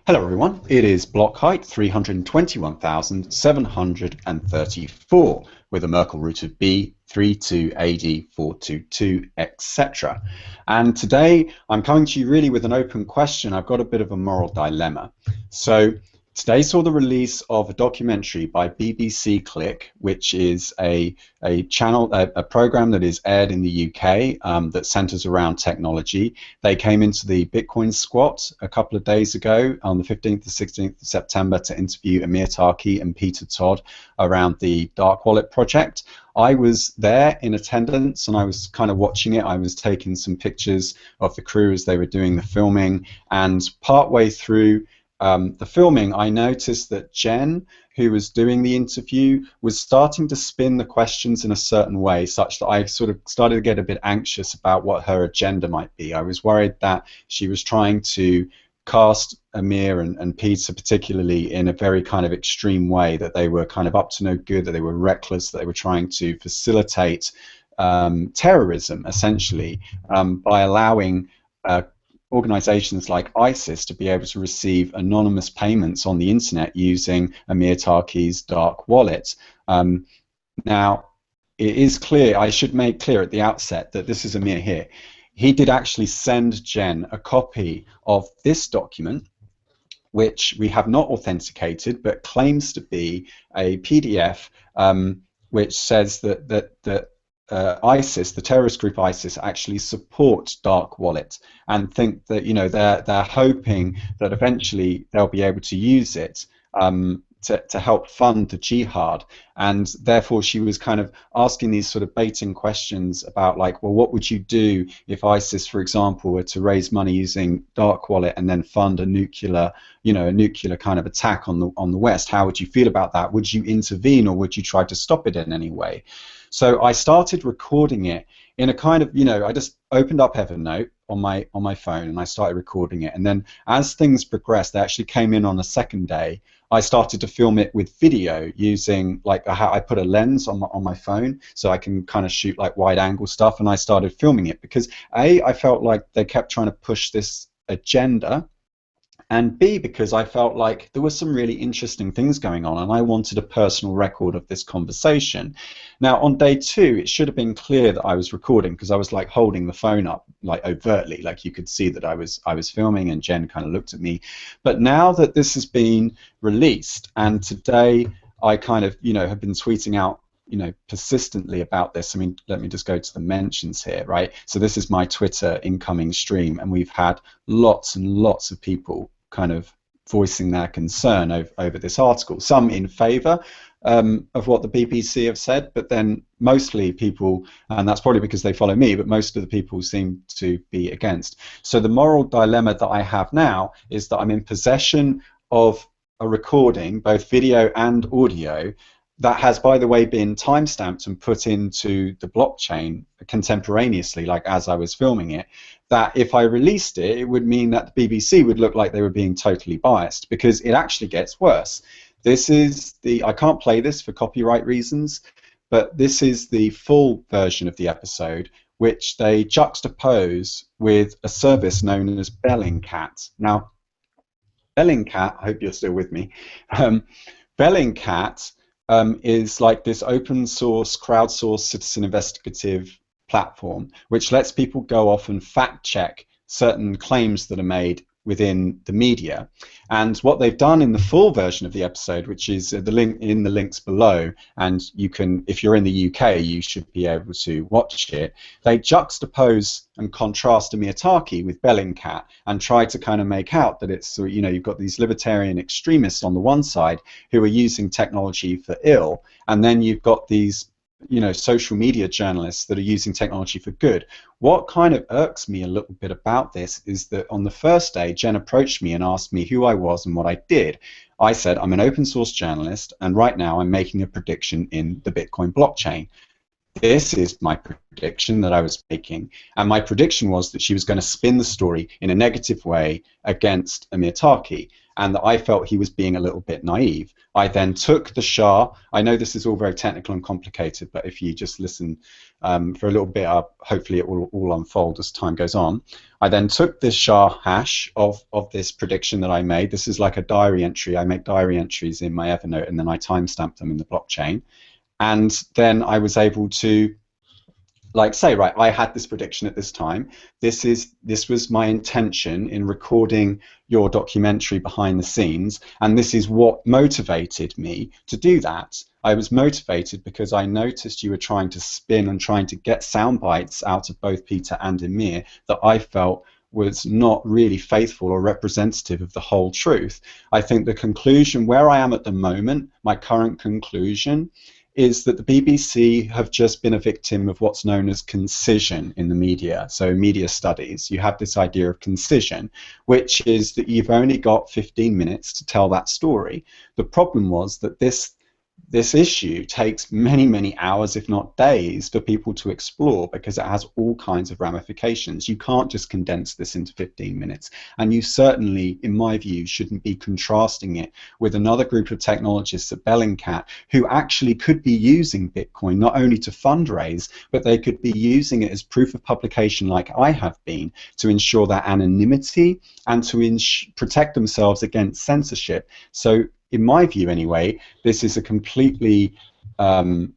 Hello everyone, it is block height 321,734 with a Merkle root of B, 32 AD 422, etc. And today I'm coming to you really with an open question. I've got a bit of a moral dilemma. So today saw the release of a documentary by BBC Click, which is a channel, a program that is aired in the UK that centers around technology. They came into the Bitcoin squat a couple of days ago on the 15th to 16th of September to interview Amir Tarki and Peter Todd around the Dark Wallet project. I was there in attendance and I was kind of watching it. I was taking some pictures of the crew as they were doing the filming, and partway through the filming, I noticed that Jen, who was doing the interview, was starting to spin the questions in a certain way, such that I sort of started to get a bit anxious about what her agenda might be. I was worried that she was trying to cast Amir and Peter particularly in a very kind of extreme way, that they were kind of up to no good, that they were reckless, that they were trying to facilitate terrorism, essentially, by allowing organizations like ISIS to be able to receive anonymous payments on the internet using Amir Tarki's dark wallet. Now, it is clear, I should make clear at the outset that this is Amir here. He did actually send Jen a copy of this document, which we have not authenticated, but claims to be a PDF, which says that ISIS, the terrorist group ISIS, actually support dark wallet and think that, you know, they're hoping that eventually they'll be able to use it to help fund the jihad. And therefore she was kind of asking these sort of baiting questions about, like, well, what would you do if ISIS, for example, were to raise money using dark wallet and then fund a nuclear, you know, a nuclear kind of attack on the West? How would you feel about that? Would you intervene, or would you try to stop it in any way? So I started recording it in a kind of, you know, I just opened up Evernote on my phone and I started recording it. And then as things progressed, they actually came in on a second day. I started to film it with video using, like, I put a lens on my phone so I can kind of shoot like wide angle stuff, and I started filming it because I felt like they kept trying to push this agenda, and B, because I felt like there were some really interesting things going on and I wanted a personal record of this conversation. Now, on day two, it should have been clear that I was recording, because I was like holding the phone up like overtly, like you could see that I was filming, and Jen kind of looked at me. But now that this has been released, and today I kind of, you know, have been tweeting out, you know, persistently about this. I mean, let me just go to the mentions here, right? So this is my Twitter incoming stream, and we've had lots and lots of people kind of voicing their concern over this article, some in favor of what the BBC have said, but then mostly people, and that's probably because they follow me, but most of the people seem to be against. So the moral dilemma that I have now is that I'm in possession of a recording, both video and audio, that has, by the way, been timestamped and put into the blockchain contemporaneously, like as I was filming it, that if I released it, it would mean that the BBC would look like they were being totally biased, because it actually gets worse. This is I can't play this for copyright reasons, but this is the full version of the episode, which they juxtapose with a service known as Bellingcat. Now, Bellingcat, I hope you're still with me, Bellingcat is like this open source, crowdsourced citizen investigative platform which lets people go off and fact check certain claims that are made within the media. And what they've done in the full version of the episode, which is the link in the links below, and you can, if you're in the UK, you should be able to watch it, they juxtapose and contrast Amir Tarki with Bellingcat and try to kind of make out that it's, you know, you've got these libertarian extremists on the one side who are using technology for ill, and then you've got these, you know, social media journalists that are using technology for good. What kind of irks me a little bit about this is that on the first day, Jen approached me and asked me who I was and what I did. I said, I'm an open source journalist, and right now I'm making a prediction in the Bitcoin blockchain. this is my prediction that I was making. And my prediction was that she was going to spin the story in a negative way against Amir Taki, and that I felt he was being a little bit naive. I then took the Shah. I know this is all very technical and complicated, but if you just listen for a little bit, hopefully it will all unfold as time goes on. I then took this Shah hash of this prediction that I made. This is like a diary entry. I make diary entries in my Evernote, and then I timestamp them in the blockchain. And then I was able to say, right, I had this prediction at this time. This was my intention in recording your documentary behind the scenes, and this is what motivated me to do that. I was motivated because I noticed you were trying to spin and trying to get sound bites out of both Peter and Amir that I felt was not really faithful or representative of the whole truth. I think the conclusion, where I am at the moment, my current conclusion, is that the BBC have just been a victim of what's known as concision in the media. So media studies, you have this idea of concision, which is that you've only got 15 minutes to tell that story. The problem was that this issue takes many, many hours, if not days, for people to explore, because it has all kinds of ramifications. You can't just condense this into 15 minutes. And you certainly, in my view, shouldn't be contrasting it with another group of technologists at Bellingcat who actually could be using Bitcoin not only to fundraise, but they could be using it as proof of publication, like I have been, to ensure their anonymity and to protect themselves against censorship. So in my view anyway, this is a completely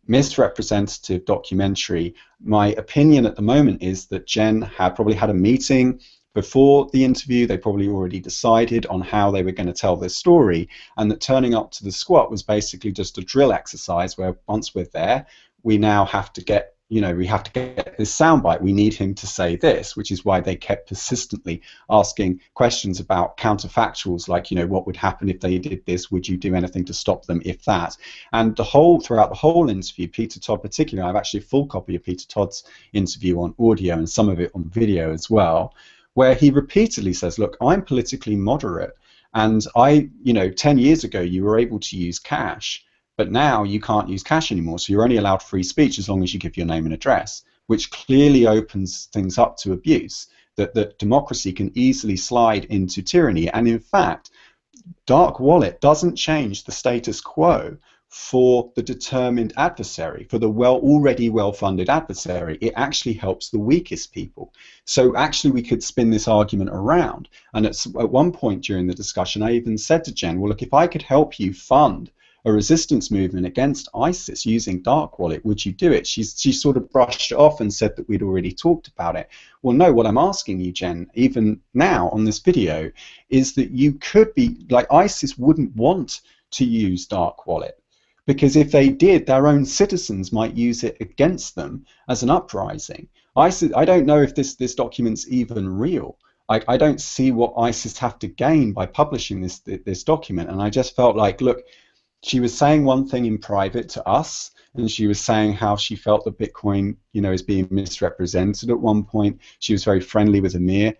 misrepresentative documentary. My opinion at the moment is that Jen had probably had a meeting before the interview. They probably already decided on how they were going to tell this story, and that turning up to the squat was basically just a drill exercise where once we're there, we now have to get this soundbite. We need him to say this, which is why they kept persistently asking questions about counterfactuals, like, what would happen if they did this? Would you do anything to stop them if that? And throughout the whole interview, Peter Todd particularly, I have actually a full copy of Peter Todd's interview on audio and some of it on video as well, where he repeatedly says, look, I'm politically moderate, and 10 years ago you were able to use cash, but now you can't use cash anymore, so you're only allowed free speech as long as you give your name and address, which clearly opens things up to abuse, that democracy can easily slide into tyranny. And in fact, dark wallet doesn't change the status quo for the determined adversary, for the already well-funded adversary. It actually helps the weakest people. So actually we could spin this argument around. And at one point during the discussion, I even said to Jen, well, look, if I could help you fund a resistance movement against ISIS using dark wallet, would you do it? She sort of brushed it off and said that we'd already talked about it. Well, no, what I'm asking you, Jen, even now on this video, is that you could be, like, ISIS wouldn't want to use dark wallet, because if they did, their own citizens might use it against them as an uprising. ISIS, I don't know if this document's even real. I don't see what ISIS have to gain by publishing this document, and I just felt like, look, she was saying one thing in private to us, and she was saying how she felt that Bitcoin, is being misrepresented at one point. She was very friendly with Amir.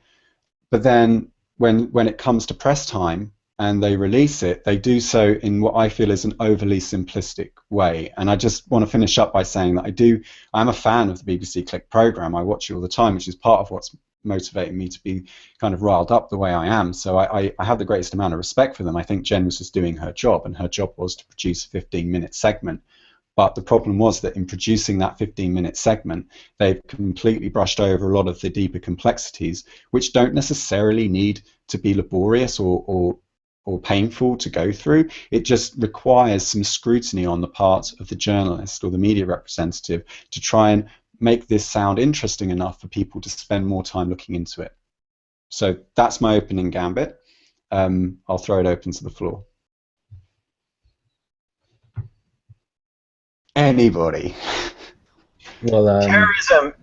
But then when it comes to press time and they release it, they do so in what I feel is an overly simplistic way. And I just want to finish up by saying that I'm a fan of the BBC Click programme. I watch it all the time, which is part of what's motivating me to be kind of riled up the way I am. So I have the greatest amount of respect for them. I think Jen was just doing her job, and her job was to produce a 15-minute segment. But the problem was that in producing that 15-minute segment, they've completely brushed over a lot of the deeper complexities, which don't necessarily need to be laborious or painful to go through. It just requires some scrutiny on the part of the journalist or the media representative to try and make this sound interesting enough for people to spend more time looking into it. So that's my opening gambit. I'll throw it open to the floor. Anybody? Well,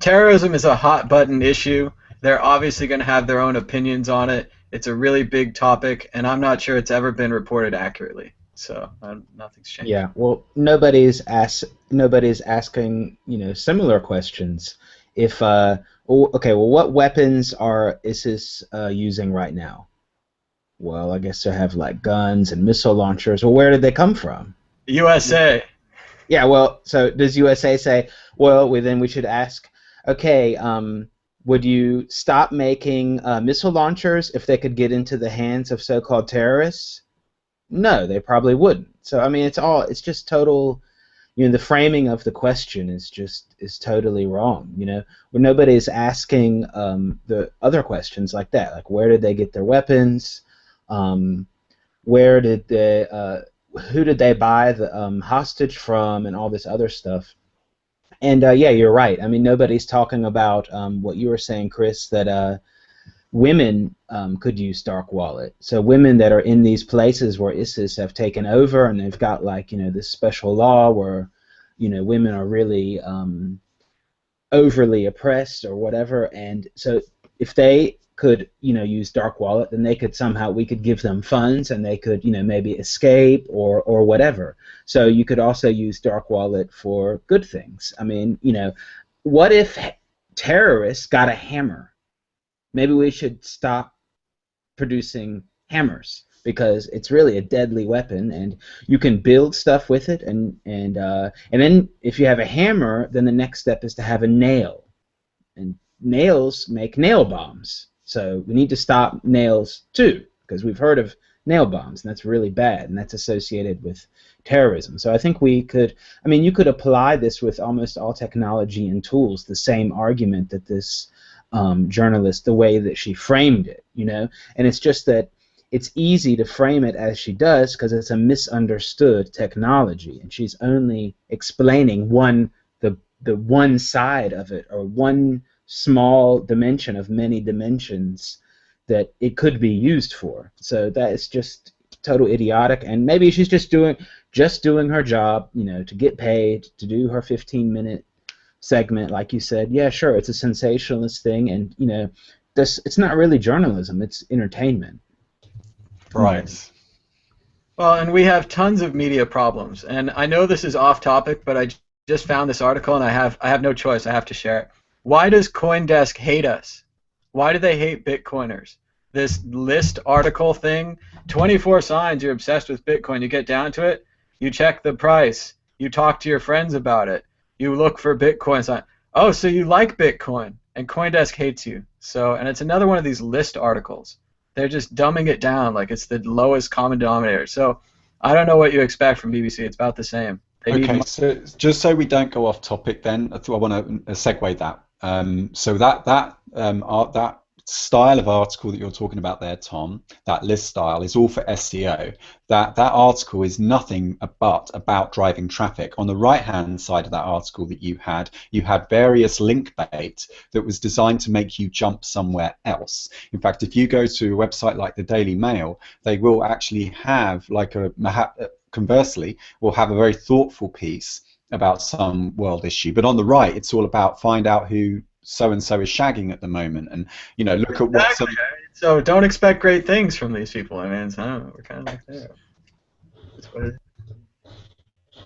terrorism is a hot button issue. They're obviously going to have their own opinions on it. It's a really big topic, and I'm not sure it's ever been reported accurately. So nothing's changed. Yeah, well, nobody's asking, similar questions. If okay, well, what weapons are ISIS using right now? Well, I guess they have like guns and missile launchers. Well, where did they come from? USA. Yeah, well, so does USA say, well, then we should ask, okay, would you stop making missile launchers if they could get into the hands of so-called terrorists? No, they probably wouldn't. So I mean, it's just total. The framing of the question is totally wrong. When nobody's asking the other questions like that, like where did they get their weapons, where did they, who did they buy the hostage from, and all this other stuff. And yeah, you're right. I mean, nobody's talking about what you were saying, Chris, that women could use dark wallet. So women that are in these places where ISIS have taken over, and they've got like this special law where women are really overly oppressed or whatever, and so if they could use dark wallet, then we could give them funds, and they could maybe escape or whatever. So you could also use dark wallet for good things. I mean, what if terrorists got a hammer? Maybe we should stop producing hammers, because it's really a deadly weapon, and you can build stuff with it, and then if you have a hammer, then the next step is to have a nail, and nails make nail bombs. So we need to stop nails too, because we've heard of nail bombs, and that's really bad, and that's associated with terrorism. So I think you could apply this with almost all technology and tools, the same argument that this journalist, the way that she framed it, and it's just that it's easy to frame it as she does because it's a misunderstood technology, and she's only explaining the one side of it, or one small dimension of many dimensions that it could be used for. So that is just total idiotic, and maybe she's just doing her job, to get paid, to do her 15-minute segment, like you said. Yeah, sure, it's a sensationalist thing, and it's not really journalism, it's entertainment. Right. Well, and we have tons of media problems, and I know this is off topic, but I just found this article, and I have no choice, I have to share it. Why does CoinDesk hate us? Why do they hate Bitcoiners? This list article thing, 24 signs you're obsessed with Bitcoin. You get down to it, you check the price, you talk to your friends about it, you look for Bitcoin sign. Oh, so you like Bitcoin, and CoinDesk hates you. So, and it's another one of these list articles. They're just dumbing it down like it's the lowest common denominator. So I don't know what you expect from BBC. It's about the same. Okay, so just so we don't go off topic, then I want to segue that. So that style of article that you're talking about there, Tom, that list style, is all for SEO. That article is nothing but about driving traffic. On the right-hand side of that article that you had various link bait that was designed to make you jump somewhere else. In fact, if you go to a website like the Daily Mail, they will actually have conversely, will have a very thoughtful piece about some world issue. But on the right, it's all about find out who so-and-so is shagging at the moment, and look at what. So don't expect great things from these people. I mean, we're kind of like that. That's what it is.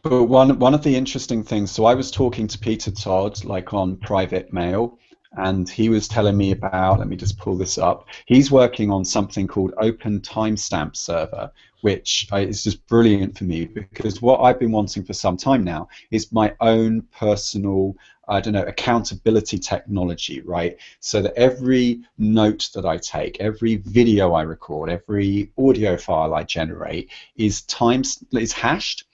But one of the interesting things, so I was talking to Peter Todd, like on private mail, and he was telling me about, let me just pull this up, he's working on something called Open Timestamp Server, which is just brilliant for me, because what I've been wanting for some time now is my own personal, accountability technology, right? So that every note that I take, every video I record, every audio file I generate is hashed,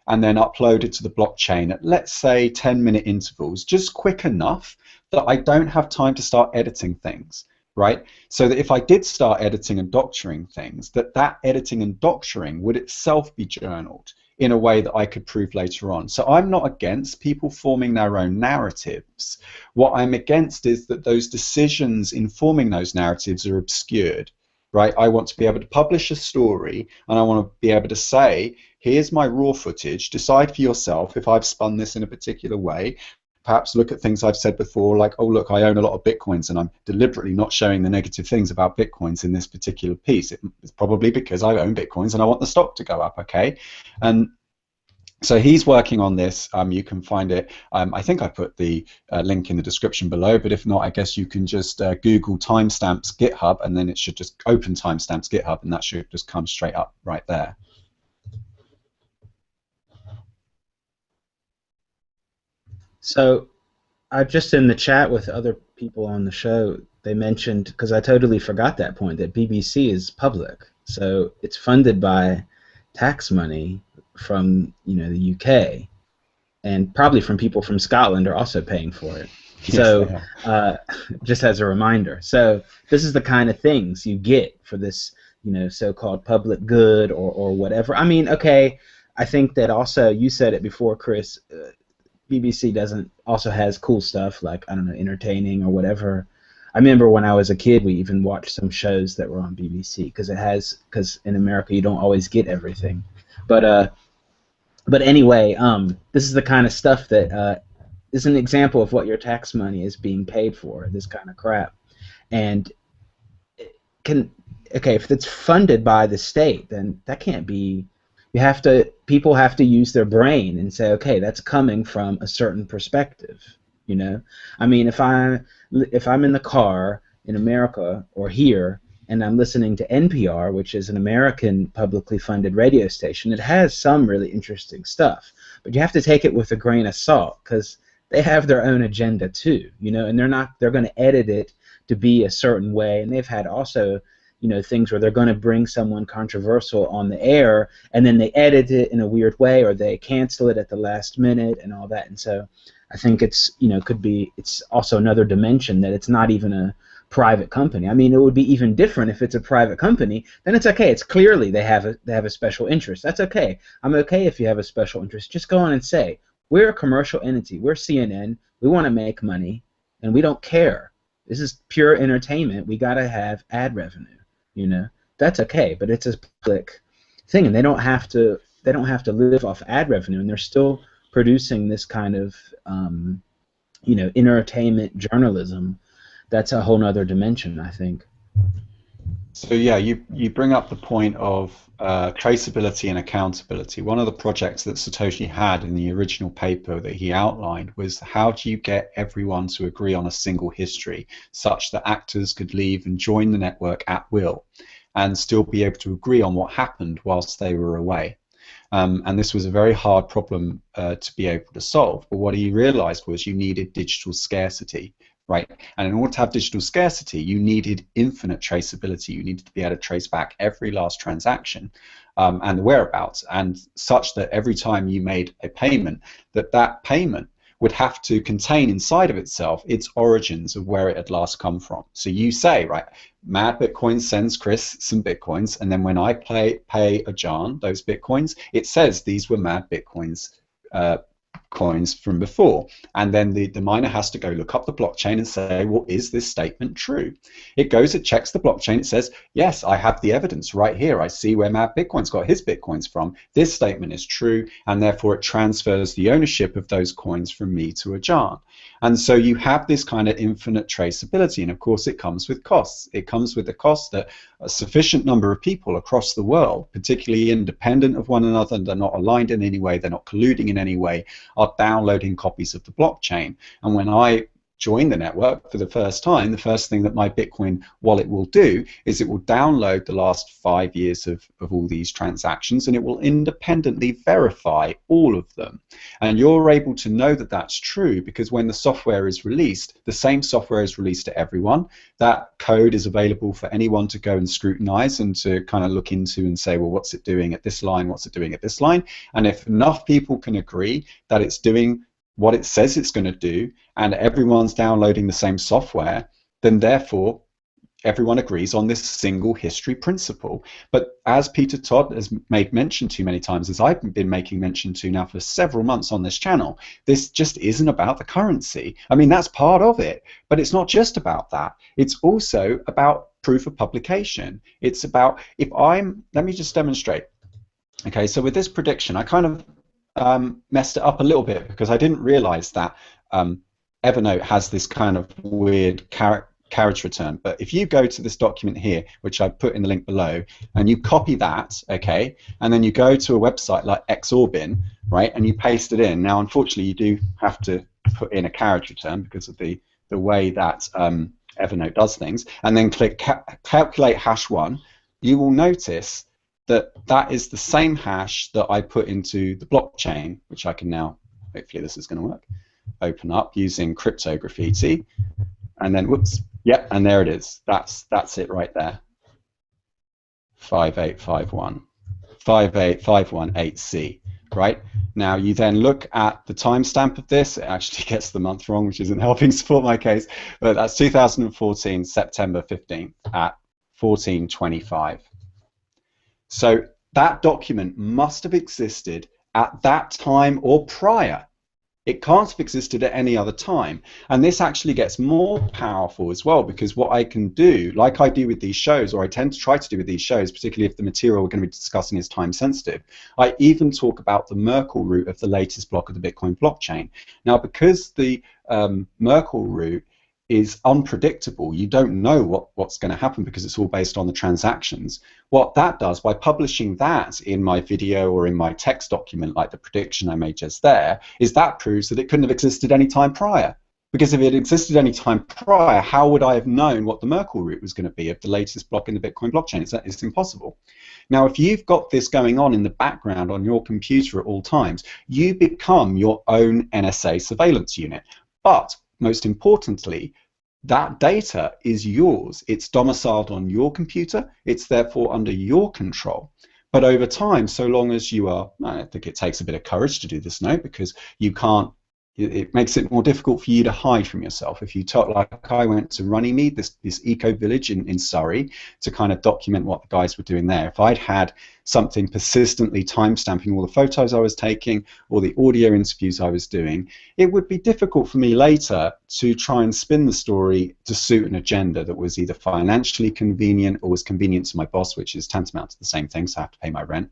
and then uploaded to the blockchain at, let's say, 10-minute intervals, just quick enough that I don't have time to start editing things, right? So that if I did start editing and doctoring things, that editing and doctoring would itself be journaled in a way that I could prove later on. So I'm not against people forming their own narratives. What I'm against is that those decisions in forming those narratives are obscured, right? I want to be able to publish a story, and I want to be able to say, here's my raw footage, decide for yourself if I've spun this in a particular way. Perhaps look at things I've said before, like, oh, look, I own a lot of Bitcoins, and I'm deliberately not showing the negative things about Bitcoins in this particular piece. It's probably because I own Bitcoins and I want the stock to go up, okay? And so he's working on this. You can find it. I think I put the link in the description below, but if not, I guess you can just Google timestamps GitHub, and then it should just open timestamps GitHub, and that should just come straight up right there. So I just in the chat with other people on the show, they mentioned, because I totally forgot that point, that BBC is public, so it's funded by tax money from the UK, and probably from people from Scotland are also paying for it. Yes, So just as a reminder, so this is the kind of things you get for this so-called public good or whatever. I mean, okay, I think that also you said it before, Chris. BBC doesn't also has cool stuff like, I don't know, entertaining or whatever. I remember when I was a kid, we even watched some shows that were on BBC because in America you don't always get everything. But anyway, this is the kind of stuff that is an example of what your tax money is being paid for. This kind of crap, and if it's funded by the state, then that can't be. People have to use their brain and say, okay, that's coming from a certain perspective. I mean, if I'm in the car in America or here and I'm listening to NPR, which is an American publicly funded radio station, it has some really interesting stuff, but you have to take it with a grain of salt because they have their own agenda too, and they're going to edit it to be a certain way, and they've had also things where they're going to bring someone controversial on the air and then they edit it in a weird way or they cancel it at the last minute and all that. And so I think it's it's also another dimension that it's not even a private company. I mean, it would be even different if it's a private company. Then it's okay. It's clearly they have a special interest. That's okay. I'm okay if you have a special interest. Just go on and say, we're a commercial entity. We're CNN. We want to make money and we don't care. This is pure entertainment. We got to have ad revenue. That's okay, but it's a public thing, and they don't have to live off ad revenue, and they're still producing this kind of entertainment journalism. That's a whole other dimension, I think. So yeah, you bring up the point of traceability and accountability. One of the projects that Satoshi had in the original paper that he outlined was how do you get everyone to agree on a single history such that actors could leave and join the network at will and still be able to agree on what happened whilst they were away. And this was a very hard problem to be able to solve, but what he realized was you needed digital scarcity. Right, and in order to have digital scarcity, you needed infinite traceability. You needed to be able to trace back every last transaction and the whereabouts, and such that every time you made a payment, that payment would have to contain inside of itself its origins of where it had last come from. So you say, right, Mad Bitcoin sends Chris some Bitcoins, and then when I pay Acharn those Bitcoins, it says these were Mad Bitcoins coins from before, and then the miner has to go look up the blockchain and say, well, is this statement true? It goes, it checks the blockchain, it says, yes, I have the evidence right here, I see where Mad Bitcoin's got his Bitcoins from, this statement is true, and therefore it transfers the ownership of those coins from me to Acharn. And so you have this kind of infinite traceability, and of course it comes with costs. It comes with the cost that a sufficient number of people across the world, particularly independent of one another, and they're not aligned in any way, they're not colluding in any way, are downloading copies of the blockchain. And when I join the network for the first time, the first thing that my Bitcoin wallet will do is it will download the last 5 years of all these transactions, and it will independently verify all of them. And you're able to know that that's true because when the software is released, the same software is released to everyone. That code is available for anyone to go and scrutinize and to kind of look into and say, well, what's it doing at this line? What's it doing at this line? And if enough people can agree that it's doing what it says it's going to do, and everyone's downloading the same software, then therefore everyone agrees on this single history principle. But as Peter Todd has made mention to many times, as I've been making mention to now for several months on this channel, this just isn't about the currency. I mean, that's part of it, but it's not just about that. It's also about proof of publication. It's about, let me just demonstrate. Okay, so with this prediction, I kind of messed it up a little bit because I didn't realize that Evernote has this kind of weird carriage return. But if you go to this document here, which I put in the link below, and you copy that, okay, and then you go to a website like Xorbin, right, and you paste it in. Now, unfortunately, you do have to put in a carriage return because of the way that Evernote does things, and then click calculate hash 1, you will notice that is the same hash that I put into the blockchain, which I can now, hopefully this is going to work. open up using cryptograffiti, and then whoops, yep, and there it is. That's it right there. 5851, 58518C. Right? Now you then look at the timestamp of this. It actually gets the month wrong, which isn't helping support my case, but that's 2014, September 15th at 14:25. So that document must have existed at that time or prior. It can't have existed at any other time. And this actually gets more powerful as well, because what I can do, like I do with these shows, or I tend to try to do with these shows, particularly if the material we're going to be discussing is time sensitive, I even talk about the Merkle root of the latest block of the Bitcoin blockchain. Now, because the Merkle root is unpredictable, you don't know what's going to happen because it's all based on the transactions. What that does, by publishing that in my video or in my text document, like the prediction I made just there, is that proves that it couldn't have existed any time prior. Because if it existed any time prior, how would I have known what the Merkle root was going to be of the latest block in the Bitcoin blockchain? It's impossible. Now, if you've got this going on in the background on your computer at all times, you become your own NSA surveillance unit. But most importantly, that data is yours. It's domiciled on your computer. It's therefore under your control. But over time, so long as you are, I think it takes a bit of courage to do this now, because you can't, it makes it more difficult for you to hide from yourself. If you talk, like I went to Runnymede, this eco village in Surrey, to kind of document what the guys were doing there. If I'd had something persistently timestamping all the photos I was taking or the audio interviews I was doing, it would be difficult for me later to try and spin the story to suit an agenda that was either financially convenient or was convenient to my boss, which is tantamount to the same thing, so I have to pay my rent.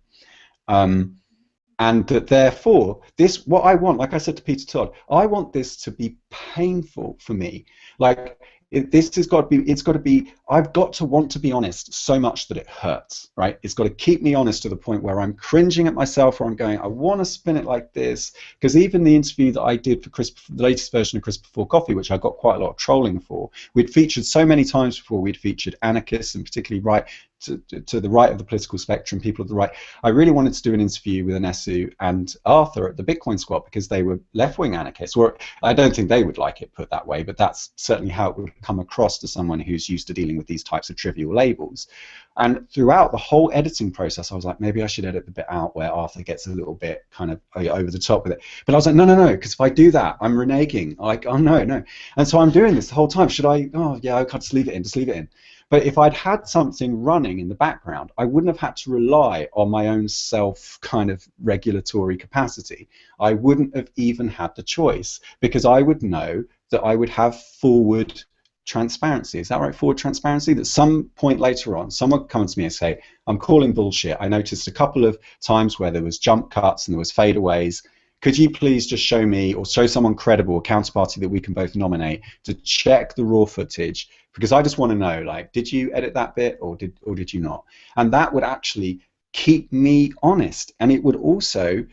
And that therefore, this, what I want, like I said to Peter Todd, I want this to be painful for me. Like, this has got to be, it's got to be, I've got to want to be honest so much that it hurts, right? It's got to keep me honest to the point where I'm cringing at myself, or I'm going, I want to spin it like this. Because even the interview that I did for the latest version of Crisp Before Coffee, which I got quite a lot of trolling for, we'd featured so many times before. We'd featured anarchists, and particularly right to the right of the political spectrum, people at the right. I really wanted to do an interview with Anesu and Arthur at the Bitcoin Squad, because they were left-wing anarchists. Or I don't think they would like it put that way, but that's certainly how it would come across to someone who's used to dealing with these types of trivial labels. And throughout the whole editing process, I was like, maybe I should edit the bit out where Arthur gets a little bit kind of over the top with it. But I was like, no, because if I do that, I'm reneging. Like, oh, no. And so I'm doing this the whole time. Should I? Oh, yeah, I can't just leave it in. Just leave it in. But if I'd had something running in the background, I wouldn't have had to rely on my own self kind of regulatory capacity. I wouldn't have even had the choice, because I would know that I would have forward transparency. Is that right? Forward transparency? That some point later on, someone would come to me and say, I'm calling bullshit. I noticed a couple of times where there was jump cuts and there was fadeaways. Could you please just show me, or show someone credible, a counterparty that we can both nominate, to check the raw footage? Because I just want to know, like, did you edit that bit, or did you not? And that would actually keep me honest. And it would also,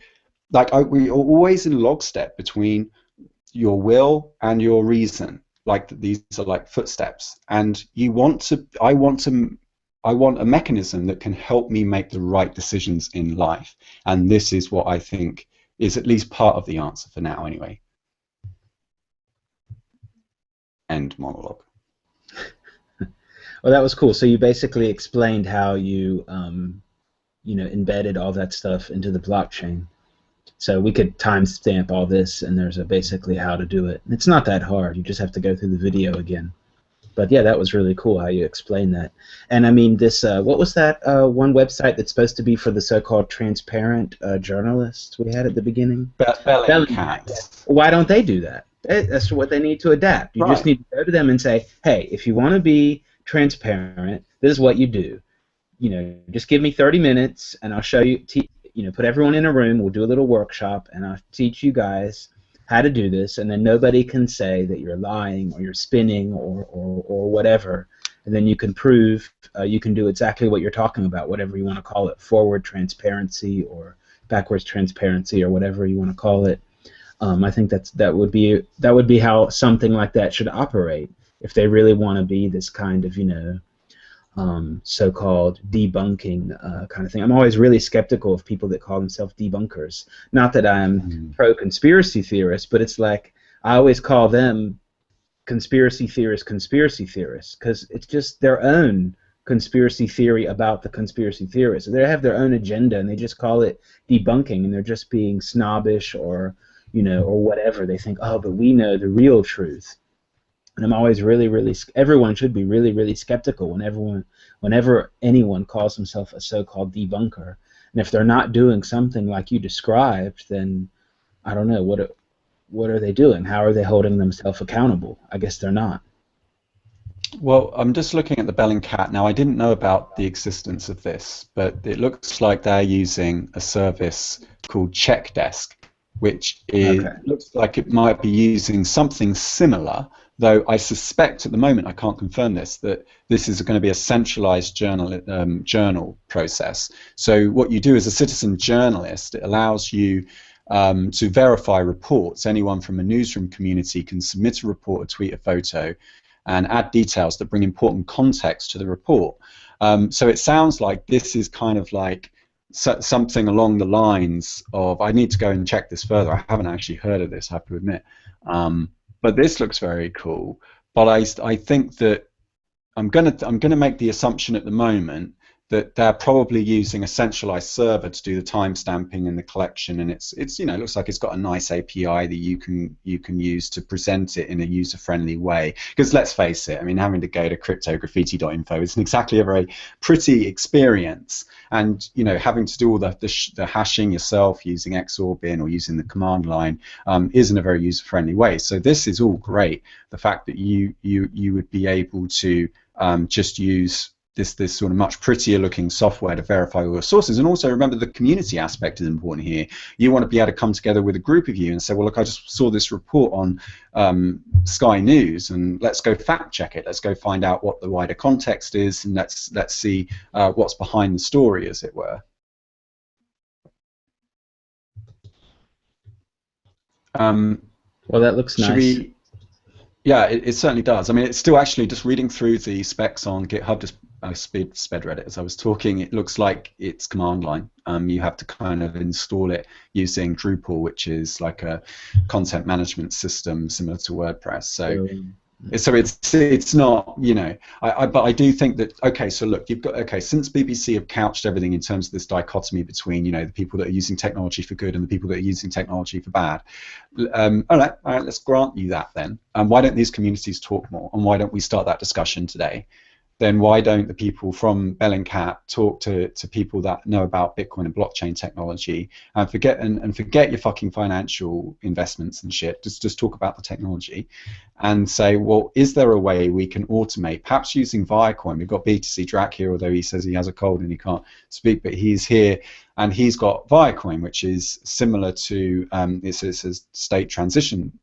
like, we are always in lockstep between your will and your reason. Like, these are like footsteps. And I want a mechanism that can help me make the right decisions in life. And this is what I think is at least part of the answer for now, anyway. End monologue. Well, that was cool. So you basically explained how you, embedded all that stuff into the blockchain. So we could timestamp all this, and there's basically how to do it. It's not that hard. You just have to go through the video again. But yeah, that was really cool how you explained that. And I mean, this, what was that one website that's supposed to be for the so-called transparent journalists we had at the beginning? Bellingcat. Why don't they do that? That's what they need to adapt. You just need to go to them and say, hey, if you want to be transparent, this is what you do. Just give me 30 minutes, and I'll show you, put everyone in a room, we'll do a little workshop, and I'll teach you guys how to do this, and then nobody can say that you're lying or you're spinning or whatever, and then you can prove you can do exactly what you're talking about, whatever you want to call it, forward transparency or backwards transparency or whatever you want to call it. I think that would be how something like that should operate if they really want to be this kind of so-called debunking kind of thing. I'm always really skeptical of people that call themselves debunkers. Not that I'm pro-conspiracy theorist, but it's like I always call them conspiracy theorists, because it's just their own conspiracy theory about the conspiracy theorists. They have their own agenda, and they just call it debunking, and they're just being snobbish or, or whatever. They think, oh, but we know the real truth. And I'm always everyone should be really skeptical whenever anyone calls himself a so-called debunker. And if they're not doing something like you described, then I don't know, what are they doing? How are they holding themselves accountable? I guess they're not. Well, I'm just looking at the Bellingcat now. I didn't know about the existence of this, but it looks like they're using a service called CheckDesk, which looks like it might be using something similar, though I suspect at the moment, I can't confirm this, that this is going to be a centralized journal process. So what you do as a citizen journalist, it allows you to verify reports. Anyone from a newsroom community can submit a report, a tweet, a photo, and add details that bring important context to the report. So it sounds like this is kind of like something along the lines of, I need to go and check this further. I haven't actually heard of this, I have to admit. But this looks very cool. But I think that I'm gonna make the assumption at the moment that they're probably using a centralized server to do the timestamping and the collection, and it looks like it's got a nice API that you can use to present it in a user-friendly way. Because let's face it, I mean, having to go to cryptograffiti.info isn't exactly a very pretty experience, and having to do all the hashing yourself using XORBIN or using the command line isn't a very user-friendly way. So this is all great. The fact that you would be able to just use this sort of much prettier looking software to verify all your sources. And also remember, the community aspect is important here. You want to be able to come together with a group of you and say, well, look, I just saw this report on Sky News, and let's go fact check it. Let's go find out what the wider context is, and let's see what's behind the story, as it were. Well, that looks nice. Yeah, it certainly does. I mean, it's still actually just reading through the specs on GitHub, just sped read it as I was talking. It looks like it's command line. You have to kind of install it using Drupal, which is like a content management system similar to WordPress. So it's not, but I do think that, okay, so look, you've got, since BBC have couched everything in terms of this dichotomy between, the people that are using technology for good and the people that are using technology for bad. All right, let's grant you that then. Why don't these communities talk more? And why don't we start that discussion today? Then why don't the people from Bellingcat talk to people that know about Bitcoin and blockchain technology, and forget your fucking financial investments and shit. Just talk about the technology, and say, well, is there a way we can automate, perhaps using Viacoin? We've got BTC Drak here, although he says he has a cold and he can't speak, but he's here. And he's got Viacoin, which is similar to it's a state transition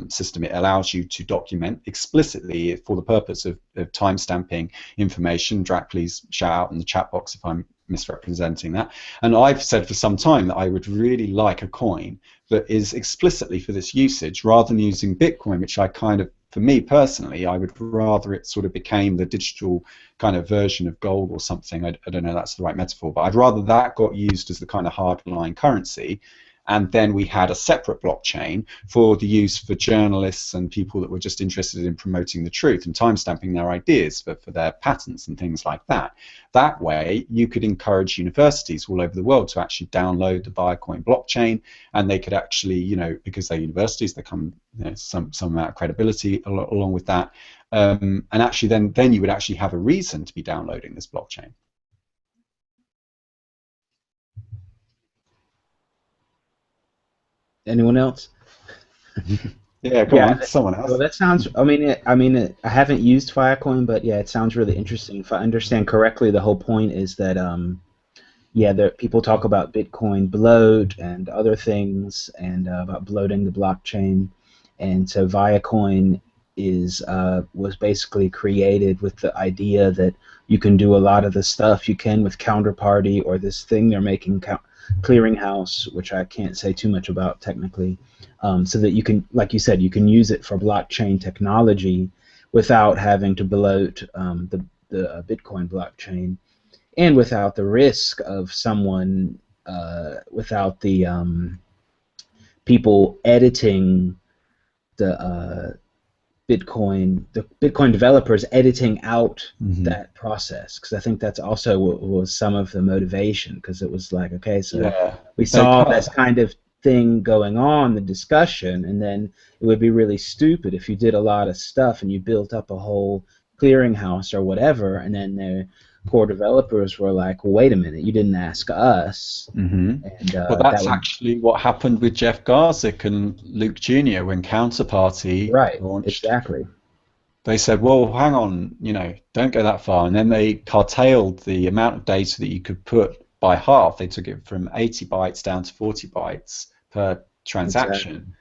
system. It allows you to document explicitly for the purpose of timestamping information. Drak, please shout out in the chat box if I'm misrepresenting that. And I've said for some time that I would really like a coin that is explicitly for this usage, rather than using Bitcoin, which I kind of, for me personally, I would rather it sort of became the digital kind of version of gold or something. I don't know if that's the right metaphor, but I'd rather that got used as the kind of hardline currency, and then we had a separate blockchain for the use for journalists and people that were just interested in promoting the truth and timestamping their ideas for their patents and things like that. That way, you could encourage universities all over the world to actually download the Viacoin blockchain, and they could actually, because they're universities, they come some amount of credibility along with that, and actually then you would actually have a reason to be downloading this blockchain. Anyone else? Yeah, come on, someone else. Well, that sounds. I mean, I haven't used Viacoin, but yeah, it sounds really interesting. If I understand correctly, the whole point is that, people talk about Bitcoin bloat and other things, and about bloating the blockchain, and so Viacoin was basically created with the idea that you can do a lot of the stuff you can with Counterparty or this thing they're making, Clearinghouse, which I can't say too much about technically, so that you can, like you said, you can use it for blockchain technology without having to bloat the Bitcoin blockchain, and without the risk of someone, without the people editing the Bitcoin developers editing out that process, because I think that's also what was some of the motivation, because it was like, okay, so we saw this kind of thing going on, the discussion, and then it would be really stupid if you did a lot of stuff and you built up a whole clearinghouse or whatever, and then the core developers were like, well, wait a minute, you didn't ask us. And, well, that's actually what happened with Jeff Garzik and Luke Jr. when Counterparty launched. Exactly. They said, well, hang on, you know, don't go that far. And then they curtailed the amount of data that you could put by half. They took it from 80 bytes down to 40 bytes per transaction. Exactly.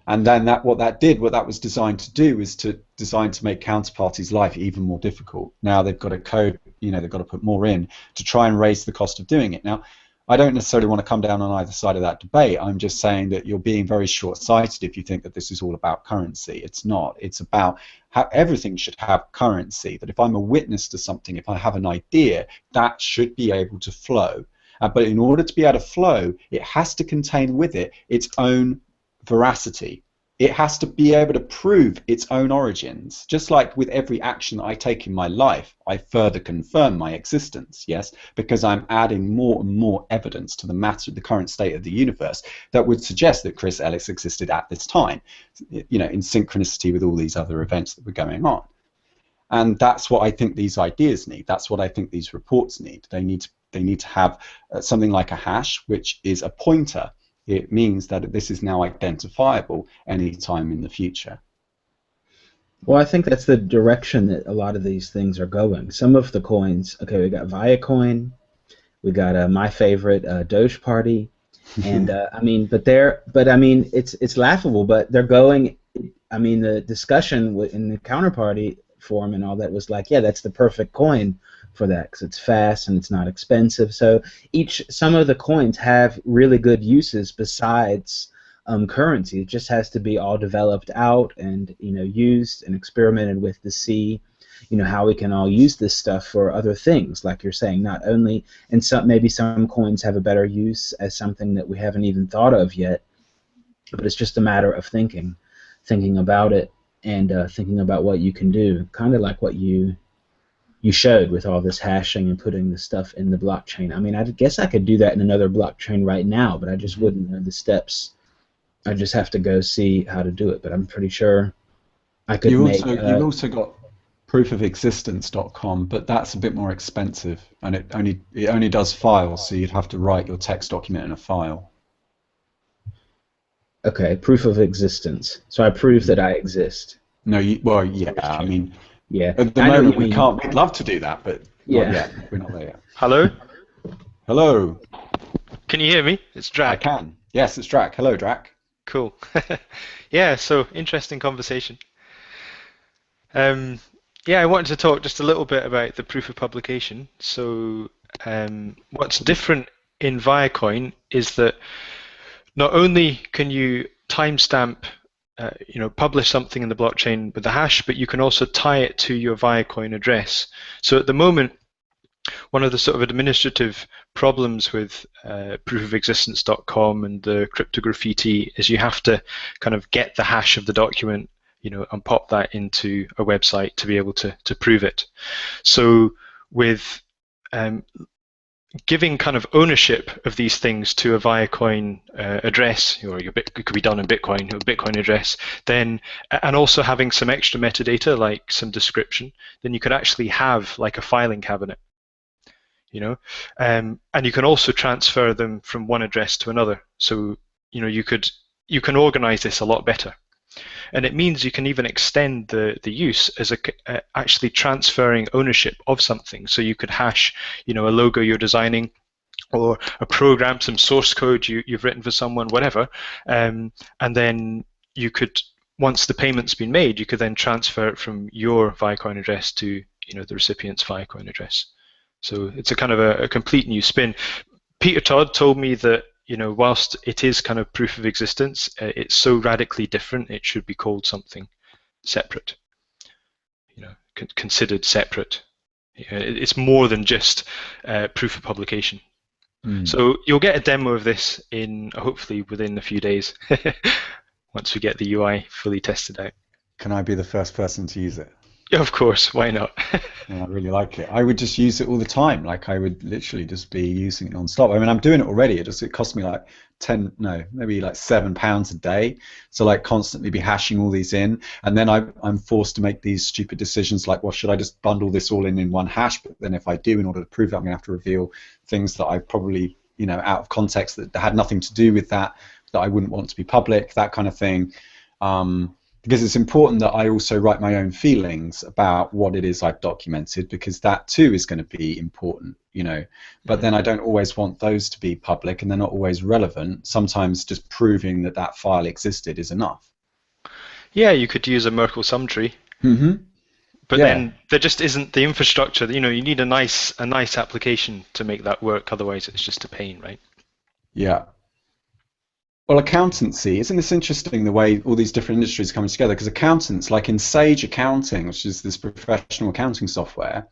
And then what that was designed to do was designed to make Counterparty's life even more difficult. Now they've got to code, you know, they've got to put more in to try and raise the cost of doing it. Now, I don't necessarily want to come down on either side of that debate. I'm just saying that you're being very short-sighted if you think that this is all about currency. It's not. It's about how everything should have currency, that if I'm a witness to something, if I have an idea, that should be able to flow. But in order to be able to flow, it has to contain with it its own veracity. It has to be able to prove its own origins. Just like with every action that I take in my life, I further confirm my existence, yes, because I'm adding more and more evidence to the matter, the current state of the universe, that would suggest that Chris Ellis existed at this time, you know, in synchronicity with all these other events that were going on. And that's what I think these ideas need. That's what I think these reports need. They need to have something like a hash, which is a pointer. It means that this is now identifiable any time in the future. Well, I think that's the direction that a lot of these things are going. Some of the coins, okay, we got Viacoin, we got my favorite Doge Party, and I mean, it's laughable, but they're going. I mean, the discussion in the Counterparty forum and all that was like, yeah, that's the perfect coin for that, because it's fast and it's not expensive. So some of the coins have really good uses besides currency. It just has to be all developed out and, you know, used and experimented with to see, you know, how we can all use this stuff for other things, like you're saying. Not only, and maybe some coins have a better use as something that we haven't even thought of yet, but it's just a matter of thinking about it and thinking about what you can do, kind of like what you showed with all this hashing and putting the stuff in the blockchain. I mean, I guess I could do that in another blockchain right now, but I just wouldn't know the steps. I just have to go see how to do it, but I'm pretty sure I could You've also got proofofexistence.com, but that's a bit more expensive, and it only does files, so you'd have to write your text document in a file. Okay, proof of existence. So I prove that I exist. No, well, yeah, I mean... Yeah. At the moment, we can't. We'd love to do that, but not yet. We're not there yet. Hello? Hello. Can you hear me? It's Drak. I can. Yes, it's Drak. Hello, Drak. Cool. Yeah, so interesting conversation. Yeah, I wanted to talk just a little bit about the proof of publication. So what's different in Viacoin is that not only can you timestamp you know, publish something in the blockchain with the hash, but you can also tie it to your Viacoin address. So at the moment, one of the sort of administrative problems with proofofexistence.com and the cryptograffiti is you have to kind of get the hash of the document, you know, and pop that into a website to be able to prove it. So with giving kind of ownership of these things to a Viacoin address, or it could be done in Bitcoin, or Bitcoin address, then, and also having some extra metadata like some description, then you could actually have like a filing cabinet, you know, and you can also transfer them from one address to another. So, you know, you can organize this a lot better. And it means you can even extend the use as actually transferring ownership of something. So you could hash, you know, a logo you're designing, or a program, some source code you've written for someone, whatever, and then you could, once the payment's been made, you could then transfer it from your Viacoin address to, you know, the recipient's Viacoin address. So it's a kind of a complete new spin. Peter Todd told me that, you know, whilst it is kind of proof of existence, it's so radically different, it should be called something separate, you know, considered separate. It's more than just proof of publication. So you'll get a demo of this in hopefully within a few days. once we get the UI fully tested out. Can I be the first person to use it? Yeah, of course. Why not? Yeah, I really like it. I would just use it all the time. Like I would literally just be using it non-stop. I mean, I'm doing it already. It costs me like maybe like £7 a day. So like constantly be hashing all these in, and then I'm forced to make these stupid decisions like, well, should I just bundle this all in one hash? But then if I do, in order to prove it, I'm gonna have to reveal things that I probably, out of context that had nothing to do with that I wouldn't want to be public, that kind of thing. Because it's important that I also write my own feelings about what it is I've documented, because that too is going to be important, But then I don't always want those to be public, and they're not always relevant. Sometimes just proving that file existed is enough. Yeah, you could use a Merkle sum tree. Mm-hmm. But then there just isn't the infrastructure. You need a nice application to make that work. Otherwise, it's just a pain, right? Yeah. Well, accountancy, isn't this interesting the way all these different industries come together? Because accountants, like in Sage Accounting, which is this professional accounting software,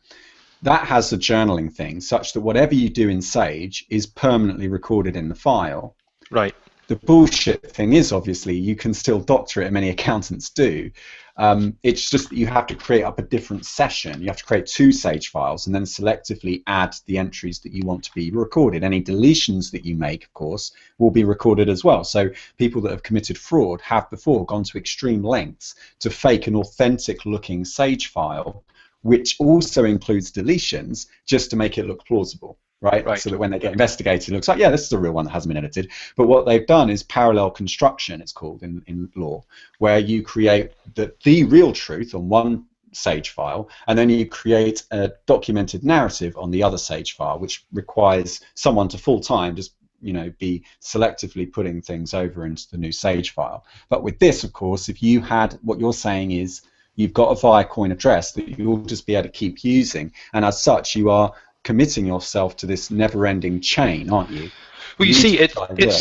that has a journaling thing such that whatever you do in Sage is permanently recorded in the file. Right. The bullshit thing is, obviously, you can still doctor it, and many accountants do. It's just that you have to create up a different session. You have to create 2 Sage files and then selectively add the entries that you want to be recorded. Any deletions that you make, of course, will be recorded as well. So people that have committed fraud have before gone to extreme lengths to fake an authentic looking Sage file, which also includes deletions, just to make it look plausible. Right? So that when they get investigated, it looks like, yeah, this is a real one that hasn't been edited. But what they've done is parallel construction, it's called in law, where you create the real truth on one Sage file, and then you create a documented narrative on the other Sage file, which requires someone to full-time just be selectively putting things over into the new Sage file. But with this, of course, if you had, what you're saying is you've got a Viacoin address that you'll just be able to keep using, and as such you are committing yourself to this never-ending chain, aren't you? Well, you see, it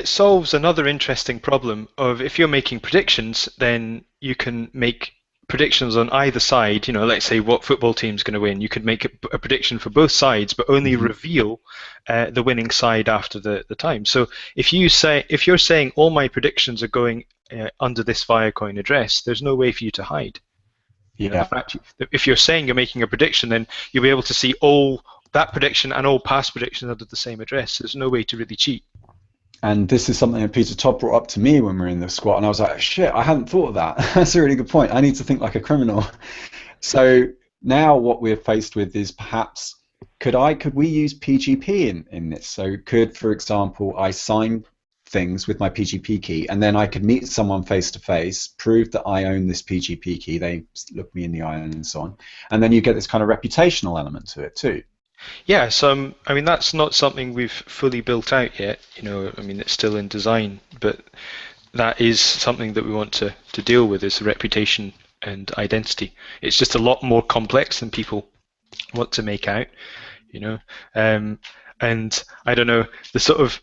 solves another interesting problem of, if you're making predictions, then you can make predictions on either side. Let's say what football team's going to win. You could make a prediction for both sides, but only reveal the winning side after the time. So if you're saying all my predictions are going under this Viacoin address, there's no way for you to hide. Yeah. In fact, if you're saying you're making a prediction, then you'll be able to see all that prediction and all past predictions under the same address. There's no way to really cheat. And this is something that Peter Todd brought up to me when we were in the squat, and I was like, shit, I hadn't thought of that. That's a really good point. I need to think like a criminal. So now what we're faced with is perhaps, could we use PGP in this? So could, for example, I sign things with my PGP key, and then I could meet someone face to face, prove that I own this PGP key, they look me in the eye and so on, and then you get this kind of reputational element to it too. Yeah, so I mean that's not something we've fully built out yet. It's still in design, but that is something that we want to deal with, is reputation and identity. It's just a lot more complex than people want to make out, and I don't know, the sort of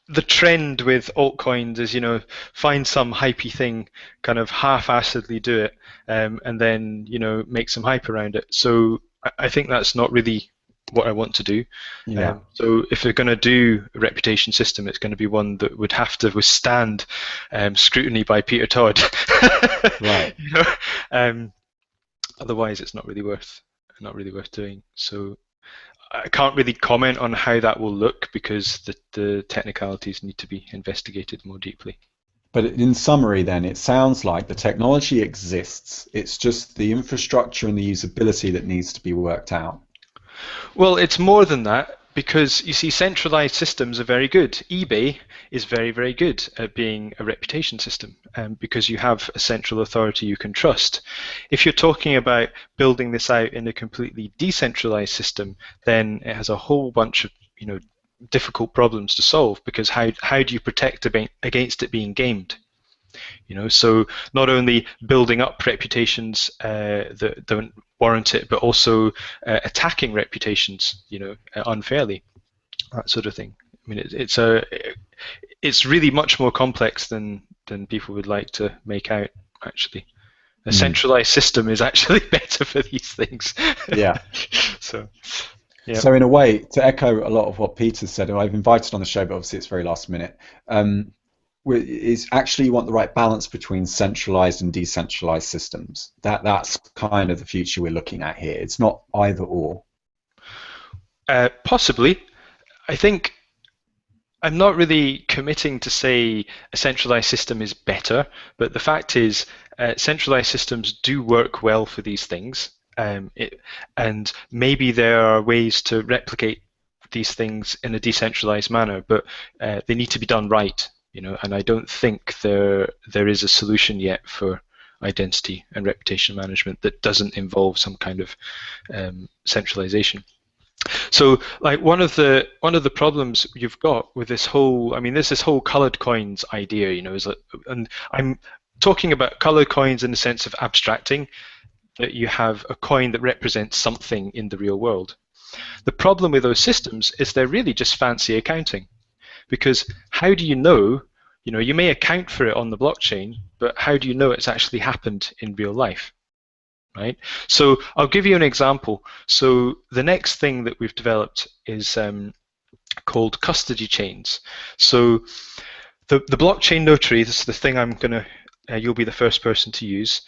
the trend with altcoins is, find some hypey thing, kind of half-assedly do it, and then, make some hype around it. So I think that's not really what I want to do. Yeah. So if we're going to do a reputation system, it's going to be one that would have to withstand scrutiny by Peter Todd. Right. Otherwise, it's not really worth doing. So I can't really comment on how that will look, because the technicalities need to be investigated more deeply. But in summary then, it sounds like the technology exists. It's just the infrastructure and the usability that needs to be worked out. Well, it's more than that, because you see, centralized systems are very good. eBay is very, very good at being a reputation system, because you have a central authority you can trust. If you're talking about building this out in a completely decentralized system, then it has a whole bunch of difficult problems to solve, because how do you protect against it being gamed? So not only building up reputations that don't warrant it, but also attacking reputations, unfairly, that sort of thing. I mean, it's really much more complex than people would like to make out. Actually, a centralized system is actually better for these things. Yeah. So. Yep. So in a way, to echo a lot of what Peter said, who I've invited on the show, but obviously it's very last minute, is actually you want the right balance between centralized and decentralized systems. That's kind of the future we're looking at here. It's not either or. Possibly. I think I'm not really committing to say a centralized system is better, but the fact is centralized systems do work well for these things. And maybe there are ways to replicate these things in a decentralized manner, but they need to be done right, and I don't think there is a solution yet for identity and reputation management that doesn't involve some kind of centralization. So, like one of the problems you've got with this whole, there's this whole colored coins idea, is that, and I'm talking about colored coins in the sense of abstracting that you have a coin that represents something in the real world. The problem with those systems is they're really just fancy accounting, because how do you know? You may account for it on the blockchain, but how do you know it's actually happened in real life? Right? So I'll give you an example. So the next thing that we've developed is called custody chains. So the blockchain notary, this is the thing you'll be the first person to use.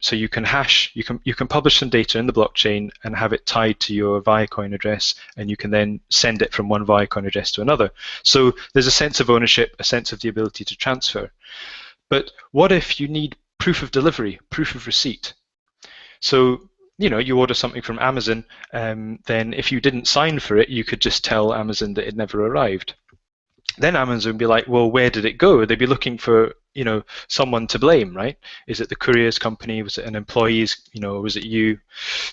So you can hash, you can publish some data in the blockchain and have it tied to your Viacoin address, and you can then send it from one Viacoin address to another. So there's a sense of ownership, a sense of the ability to transfer. But what if you need proof of delivery, proof of receipt? So, you order something from Amazon, then if you didn't sign for it, you could just tell Amazon that it never arrived. Then Amazon would be like, well, where did it go? They'd be looking for, someone to blame, right? Is it the courier's company? Was it an employee's, or was it you?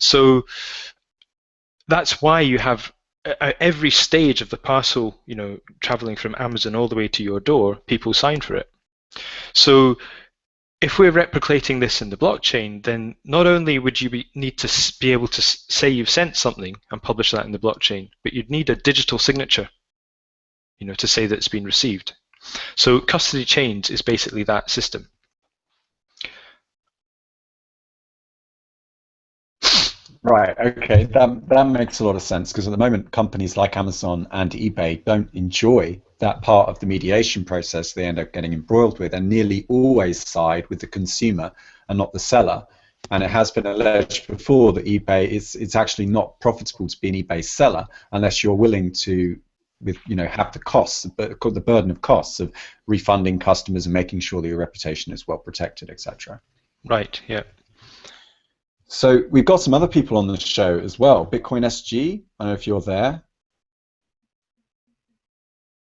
So that's why you have at every stage of the parcel, traveling from Amazon all the way to your door, people sign for it. So if we're replicating this in the blockchain, then not only would you need to be able to say you've sent something and publish that in the blockchain, but you'd need a digital signature, to say that it's been received. So custody chains is basically that system. Right, okay, that makes a lot of sense, because at the moment companies like Amazon and eBay don't enjoy that part of the mediation process they end up getting embroiled with, and nearly always side with the consumer and not the seller. And it has been alleged before that eBay it's actually not profitable to be an eBay seller unless you're willing to have the costs, the burden of costs of refunding customers and making sure that your reputation is well protected, etc. Right, yeah. So we've got some other people on the show as well. Bitcoin SG, I don't know if you're there.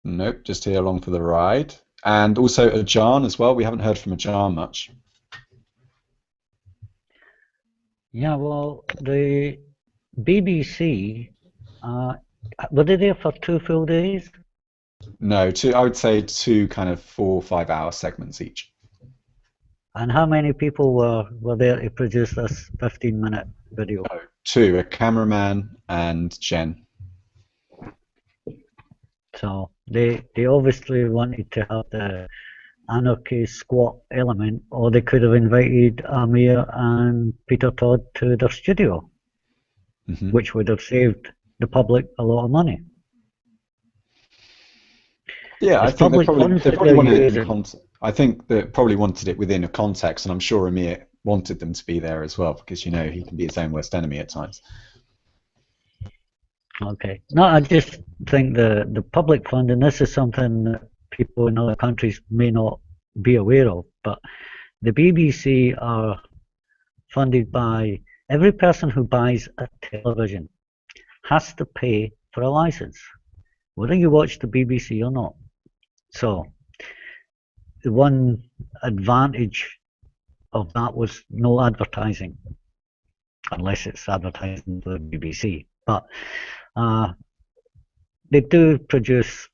Nope, just here along for the ride. And also Acharn as well. We haven't heard from Acharn much. Yeah, well, the BBC, were they there for 2 full days? No, I would say 2 kind of 4 or 5 hour segments each. And how many people were there to produce this 15-minute video? 2, a cameraman and Jen. So they obviously wanted to have the anarchy squat element, or they could have invited Amir and Peter Todd to their studio, which would have saved the public a lot of money. Yeah, I think they probably wanted it in context. I think they probably wanted it within a context, and I'm sure Amir wanted them to be there as well, because he can be his own worst enemy at times. Okay. No, I just think the public funding, this is something that people in other countries may not be aware of, but the BBC are funded by every person who buys a television has to pay for a license, whether you watch the BBC or not. So the one advantage of that was no advertising, unless it's advertising for the BBC. But they do produce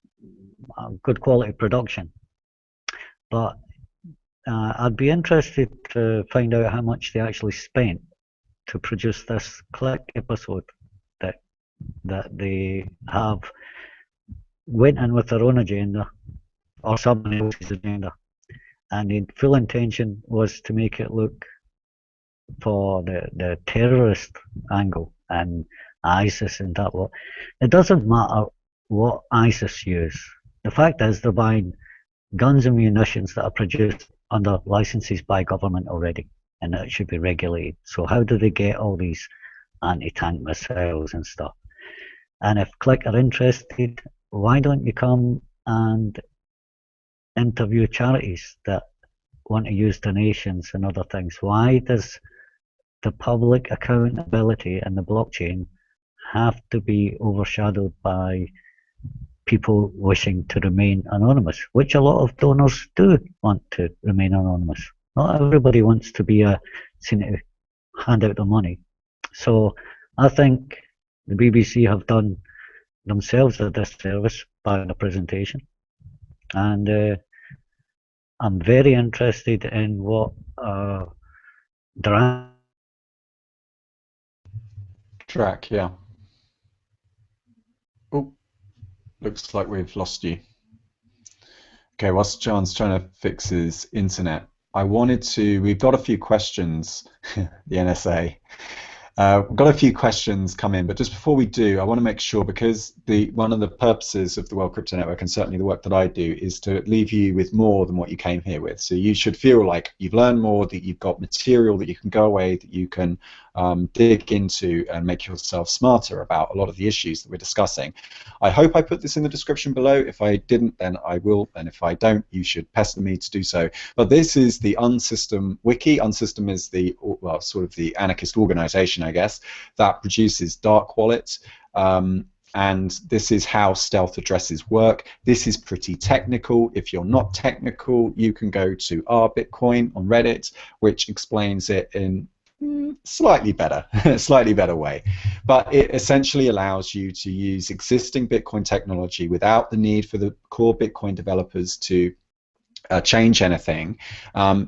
good quality production. But I'd be interested to find out how much they actually spent to produce this Click episode that they have went in with their own agenda or someone else's agenda, and the full intention was to make it look for the terrorist angle and ISIS and that lot. It doesn't matter what ISIS use. The fact is they're buying guns and munitions that are produced under licenses by government already, and that should be regulated. So how do they get all these anti-tank missiles and stuff? And if Click are interested, why don't you come and interview charities that want to use donations and other things? Why does the public accountability and the blockchain have to be overshadowed by people wishing to remain anonymous, which a lot of donors do want to remain anonymous? Not everybody wants to be seen to hand out the money. So I think the BBC have done themselves a disservice by the presentation, and I'm very interested in what Drak. Drak, yeah. Oh, looks like we've lost you. Okay, whilst John's trying to fix his internet, we've got a few questions, the NSA. We've got a few questions come in, but just before we do, I want to make sure, because one of the purposes of the World Crypto Network, and certainly the work that I do, is to leave you with more than what you came here with. So you should feel like you've learned more, that you've got material that you can go away, that you can dig into and make yourself smarter about a lot of the issues that we're discussing. I hope I put this in the description below. If I didn't, then I will, and if I don't, you should pester me to do so. But this is the Unsystem wiki. Unsystem is the, well, sort of the anarchist organization, I guess, that produces dark wallets. And this is how stealth addresses work. This is pretty technical. If you're not technical, you can go to our Bitcoin on Reddit, which explains it in slightly better way. But it essentially allows you to use existing Bitcoin technology without the need for the core Bitcoin developers to change anything,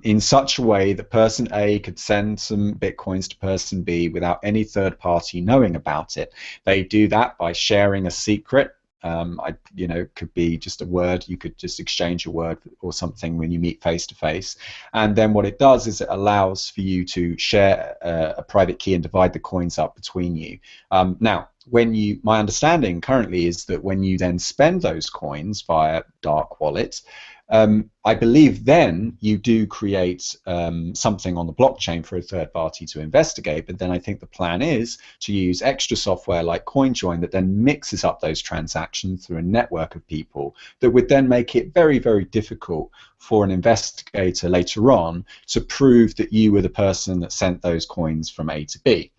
in such a way that person A could send some Bitcoins to person B without any third party knowing about it. They do that by sharing a secret. Could be just a word. You could just exchange a word or something when you meet face to face. And then what it does is it allows for you to share a private key and divide the coins up between you. Now, my understanding currently is that when you then spend those coins via dark wallets, I believe then you do create something on the blockchain for a third party to investigate, but then I think the plan is to use extra software like CoinJoin that then mixes up those transactions through a network of people that would then make it very, very difficult for an investigator later on to prove that you were the person that sent those coins from A to B.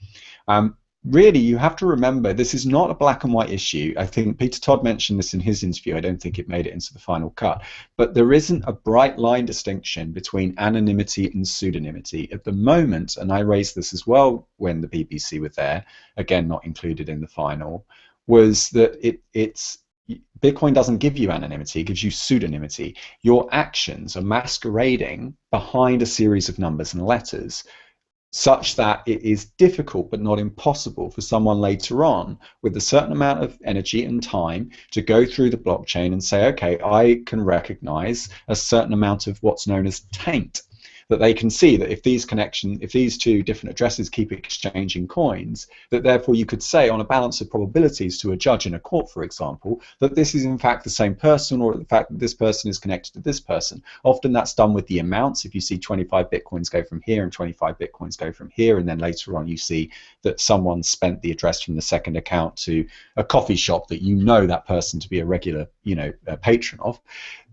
Really, you have to remember, this is not a black and white issue. I think Peter Todd mentioned this in his interview. I don't think it made it into the final cut. But there isn't a bright line distinction between anonymity and pseudonymity. At the moment, and I raised this as well when the BBC were there, again, not included in the final, was that Bitcoin doesn't give you anonymity, it gives you pseudonymity. Your actions are masquerading behind a series of numbers and letters, such that it is difficult but not impossible for someone later on with a certain amount of energy and time to go through the blockchain and say, okay, I can recognize a certain amount of what's known as taint. That they can see that if these two different addresses keep exchanging coins, that therefore you could say on a balance of probabilities to a judge in a court, for example, that this is in fact the same person, or the fact that this person is connected to this person. Often that's done with the amounts. If you see 25 Bitcoins go from here and 25 Bitcoins go from here, and then later on you see that someone spent the address from the second account to a coffee shop that you know that person to be a regular, a patron of,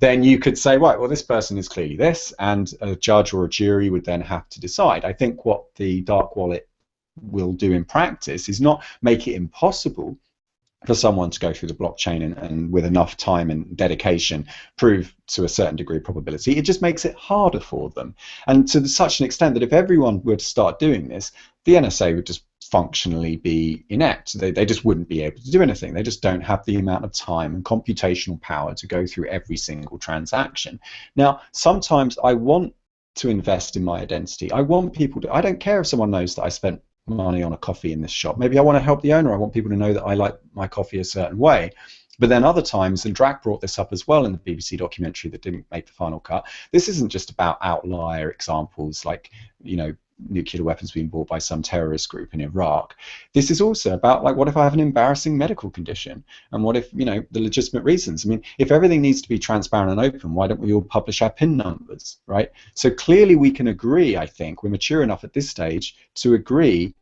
then you could say, right, well, this person is clearly this, and a judge or a jury would then have to decide. I think what the dark wallet will do in practice is not make it impossible for someone to go through the blockchain and with enough time and dedication prove to a certain degree of probability. It just makes it harder for them. And to such an extent that if everyone were to start doing this, the NSA would just functionally be inept. They just wouldn't be able to do anything. They just don't have the amount of time and computational power to go through every single transaction. Now, sometimes I want to invest in my identity. I want people to, I don't care if someone knows that I spent money on a coffee in this shop. Maybe I want to help the owner. I want people to know that I like my coffee a certain way. But then other times, and Drak brought this up as well in the BBC documentary that didn't make the final cut, this isn't just about outlier examples like, nuclear weapons being bought by some terrorist group in Iraq. This is also about, like, what if I have an embarrassing medical condition, and what if, you know, the legitimate reasons. I mean, if everything needs to be transparent and open, why don't we all publish our PIN numbers, right? So clearly we can agree, I think we're mature enough at this stage to agree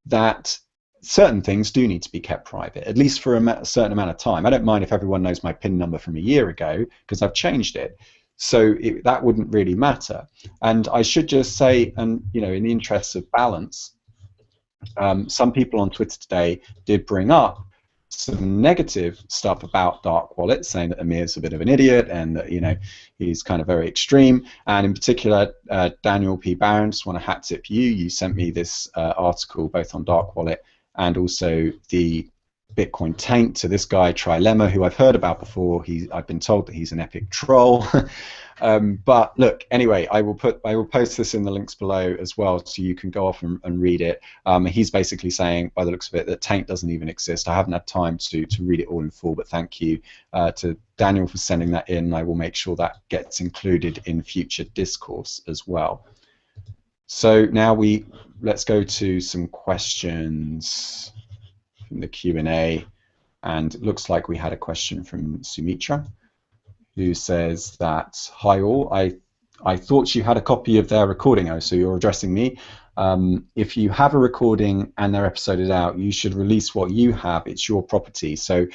that certain things do need to be kept private, at least for a certain amount of time. I don't mind if everyone knows my PIN number from a year ago, because I've changed it. So that wouldn't really matter. And I should just say, and you know, in the interests of balance, some people on Twitter today did bring up some negative stuff about dark wallets, saying that Amir's a bit of an idiot and that, you know, he's kind of very extreme. And in particular, Daniel P. Barron, just want to hat tip you. You sent me this article both on dark wallet and also the Bitcoin taint to this guy Trilemma, who I've heard about before. I've been told that he's an epic troll. But look, anyway, I will post this in the links below as well, so you can go off and read it. He's basically saying, by the looks of it, that taint doesn't even exist. I haven't had time to read it all in full, but thank you to Daniel for sending that in. I will make sure that gets included in future discourse as well. So now let's go to some questions from the Q&A, and it looks like we had a question from Sumitra, who says that, hi all, I thought you had a copy of their recording. Oh, so you're addressing me. If you have a recording and their episode is out, you should release what you have. It's your property. So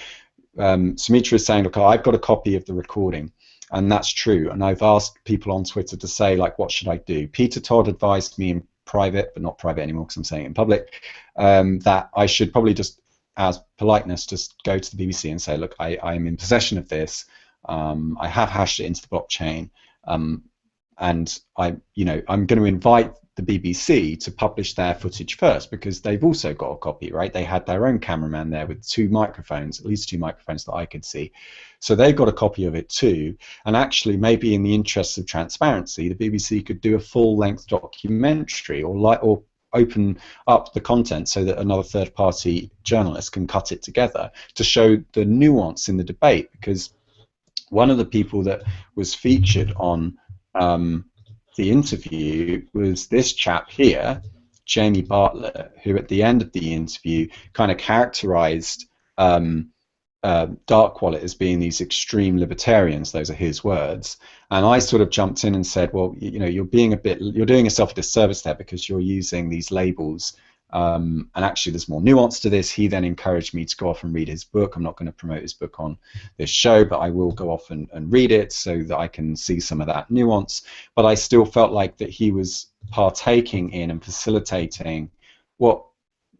Sumitra is saying, look, I've got a copy of the recording, and that's true. And I've asked people on Twitter to say, like, what should I do? Peter Todd advised me in private, but not private anymore because I'm saying it in public, that I should probably just, as politeness, just go to the BBC and say, look, I am in possession of this. I have hashed it into the blockchain, and I'm going to invite the BBC to publish their footage first, because they've also got a copy, right? They had their own cameraman there with two microphones, at least two microphones that I could see. So they've got a copy of it too. And actually, maybe in the interests of transparency, the BBC could do a full-length documentary, or open up the content so that another third-party journalist can cut it together to show the nuance in the debate. Because one of the people that was featured on the interview was this chap here, Jamie Bartlett, who at the end of the interview kind of characterized dark wallet as being these extreme libertarians. Those are his words. And I sort of jumped in and said, well, you know, you're doing yourself a disservice there, because you're using these labels. And actually, there's more nuance to this. He then encouraged me to go off and read his book. I'm not going to promote his book on this show, but I will go off and read it so that I can see some of that nuance. But I still felt like that he was partaking in and facilitating what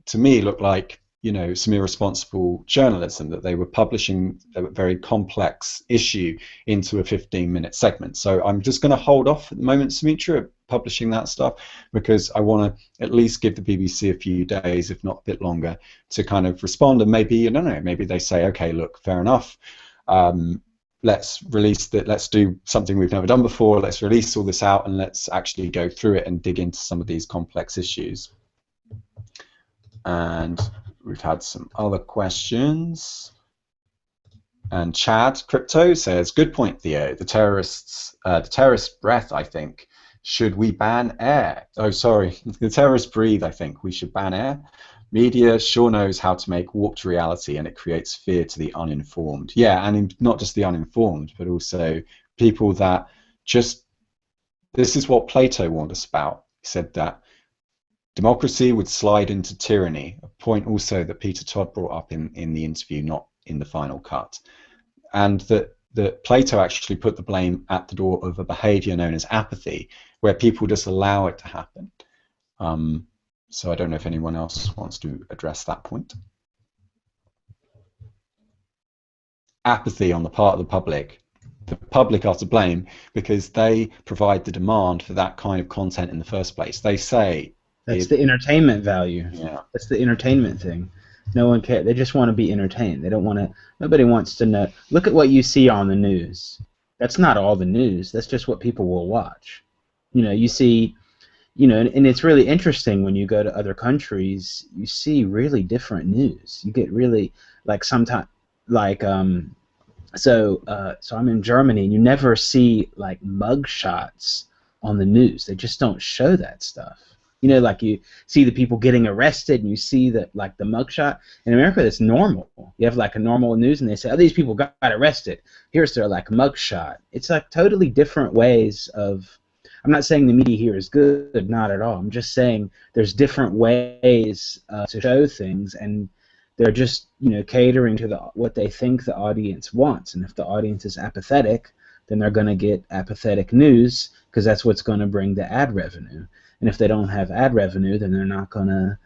to me looked like, you know, some irresponsible journalism, that they were publishing a very complex issue into a 15-minute segment. So I'm just going to hold off at the moment, Sumitra, publishing that stuff, because I want to at least give the BBC a few days, if not a bit longer, to kind of respond. And maybe, I don't know, maybe they say, okay, look, fair enough. Let's release that. Let's do something we've never done before. Let's release all this out, and let's actually go through it and dig into some of these complex issues. And we've had some other questions. And Chad Crypto says, good point, Theo. The terrorist breath, I think. Should we ban air? Oh, sorry. The terrorists breathe, I think. We should ban air. Media sure knows how to make warped reality, and it creates fear to the uninformed. Yeah, and not just the uninformed, but also people that just... This is what Plato warned us about. He said that democracy would slide into tyranny, a point also that Peter Todd brought up in the interview, not in the final cut. And that Plato actually put the blame at the door of a behavior known as apathy, where people just allow it to happen. So I don't know if anyone else wants to address that point. Apathy on the part of the public. The public are to blame because they provide the demand for that kind of content in the first place. They say... That's the entertainment value. Yeah. That's the entertainment thing. No one cares. They just want to be entertained. They don't want to... Nobody wants to know. Look at what you see on the news. That's not all the news. That's just what people will watch. You know, you see... You know, and it's really interesting when you go to other countries, you see really different news. You get really, like, sometimes, like, so I'm in Germany, and you never see, like, mug shots on the news. They just don't show that stuff. You know, like you see the people getting arrested, and you see that like the mugshot. In America, that's normal. You have like a normal news, and they say, "Oh, these people got arrested. Here's their like mugshot." It's like totally different ways of. I'm not saying the media here is good, not at all. I'm just saying there's different ways to show things, and they're just catering to what they think the audience wants. And if the audience is apathetic, then they're going to get apathetic news because that's what's going to bring the ad revenue. And if they don't have ad revenue, then they're not gonna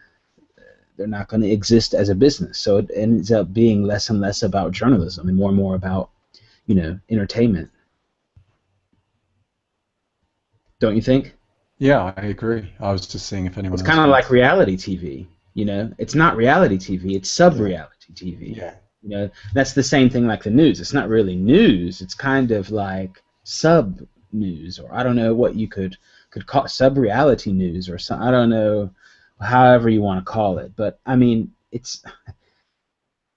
exist as a business. So it ends up being less and less about journalism and more about entertainment. Don't you think? Yeah, I agree. I was just seeing if anyone It's else kind of wants. like reality TV. It's not reality TV. It's sub-reality TV. Yeah. That's the same thing like the news. It's not really news. It's kind of like sub-news, or I don't know what you could call sub-reality news, or some, I don't know, however you want to call it. But I mean, it's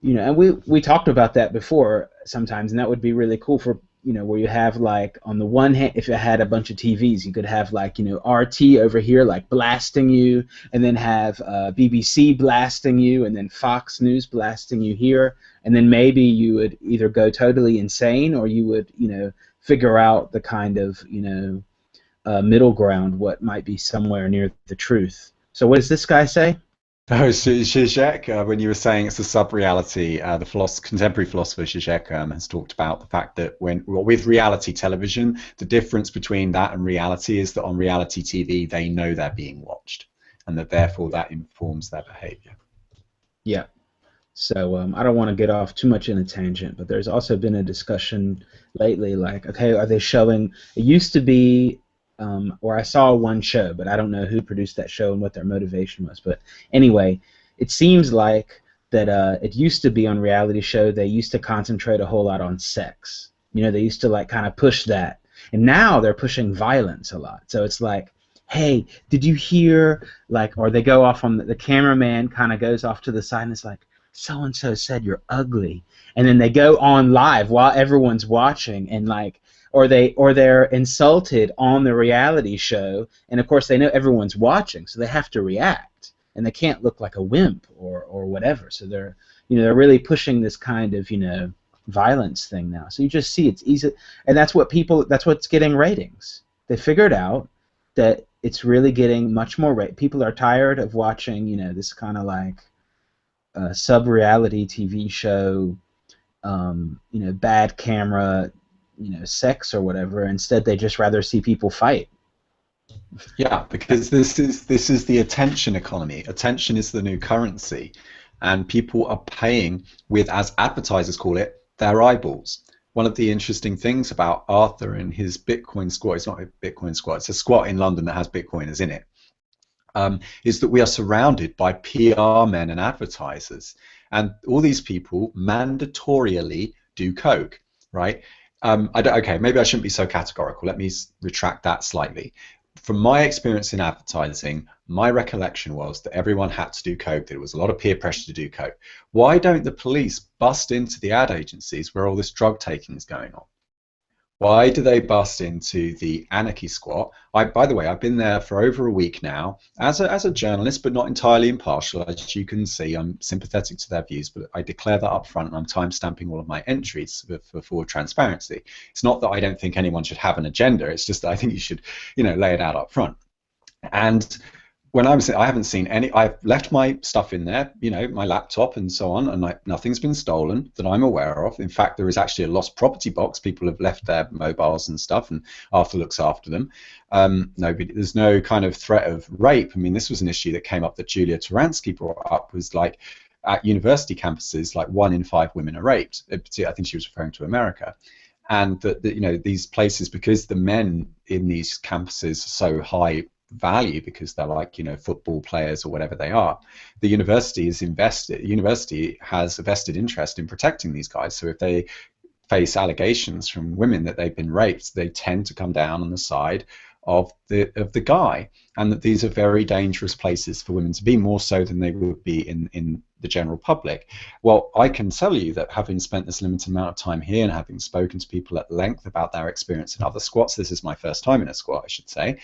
and we talked about that before sometimes, and that would be really cool for where you have like on the one hand, if you had a bunch of TVs, you could have like RT over here like blasting you, and then have BBC blasting you, and then Fox News blasting you here, and then maybe you would either go totally insane, or you would figure out the kind of middle ground, what might be somewhere near the truth. So what does this guy say? Oh, Zizek, when you were saying it's a sub-reality, the contemporary philosopher Zizek has talked about the fact that with reality television, the difference between that and reality is that on reality TV, they know they're being watched, and that therefore that informs their behavior. Yeah. So I don't want to get off too much in a tangent, but there's also been a discussion lately, like, okay, are they showing? It used to be, or I saw one show, but I don't know who produced that show and what their motivation was. But anyway, it seems like that it used to be on reality show. They used to concentrate a whole lot on sex. They used to like kind of push that, and now they're pushing violence a lot. So it's like, hey, did you hear? Like, or they go off on the cameraman kind of goes off to the side and it's like, so-and-so said you're ugly, and then they go on live while everyone's watching, and like, or they're insulted on the reality show, and of course they know everyone's watching, so they have to react, and they can't look like a wimp or whatever. So they're they're really pushing this kind of violence thing now. So you just see it's easy, and that's what's getting ratings. They figured out that it's really getting much more people are tired of watching this kind of like sub-reality TV show, bad camera, sex or whatever. Instead, they just rather see people fight. Yeah, because this is the attention economy. Attention is the new currency, and people are paying with, as advertisers call it, their eyeballs. One of the interesting things about Arthur and his Bitcoin squad, it's not a Bitcoin squad, it's a squat in London that has Bitcoiners in it, is that we are surrounded by PR men and advertisers, and all these people mandatorily do coke, right? Okay, maybe I shouldn't be so categorical. Let me retract that slightly. From my experience in advertising, my recollection was that everyone had to do coke, that there was a lot of peer pressure to do coke. Why don't the police bust into the ad agencies where all this drug taking is going on? Why do they bust into the anarchy squat? By the way, I've been there for over a week now as a journalist, but not entirely impartial. As you can see, I'm sympathetic to their views, but I declare that up front, and I'm time-stamping all of my entries for transparency. It's not that I don't think anyone should have an agenda. It's just that I think you should, lay it out up front. And when I haven't seen any. I've left my stuff in there, my laptop and so on, and nothing's been stolen that I'm aware of. In fact, there is actually a lost property box. People have left their mobiles and stuff, and Arthur looks after them. There's no kind of threat of rape. I mean, this was an issue that came up that Julia Taransky brought up. Was like at university campuses, like 1 in 5 women are raped. I think she was referring to America. And that these places, because the men in these campuses are so high value, because they're like football players or whatever they are, the university has a vested interest in protecting these guys. So if they face allegations from women that they've been raped, they tend to come down on the side of the guy, and that these are very dangerous places for women to be, more so than they would be in the general public. Well, I can tell you that having spent this limited amount of time here and having spoken to people at length about their experience in other squats, this is my first time in a squat, I should say,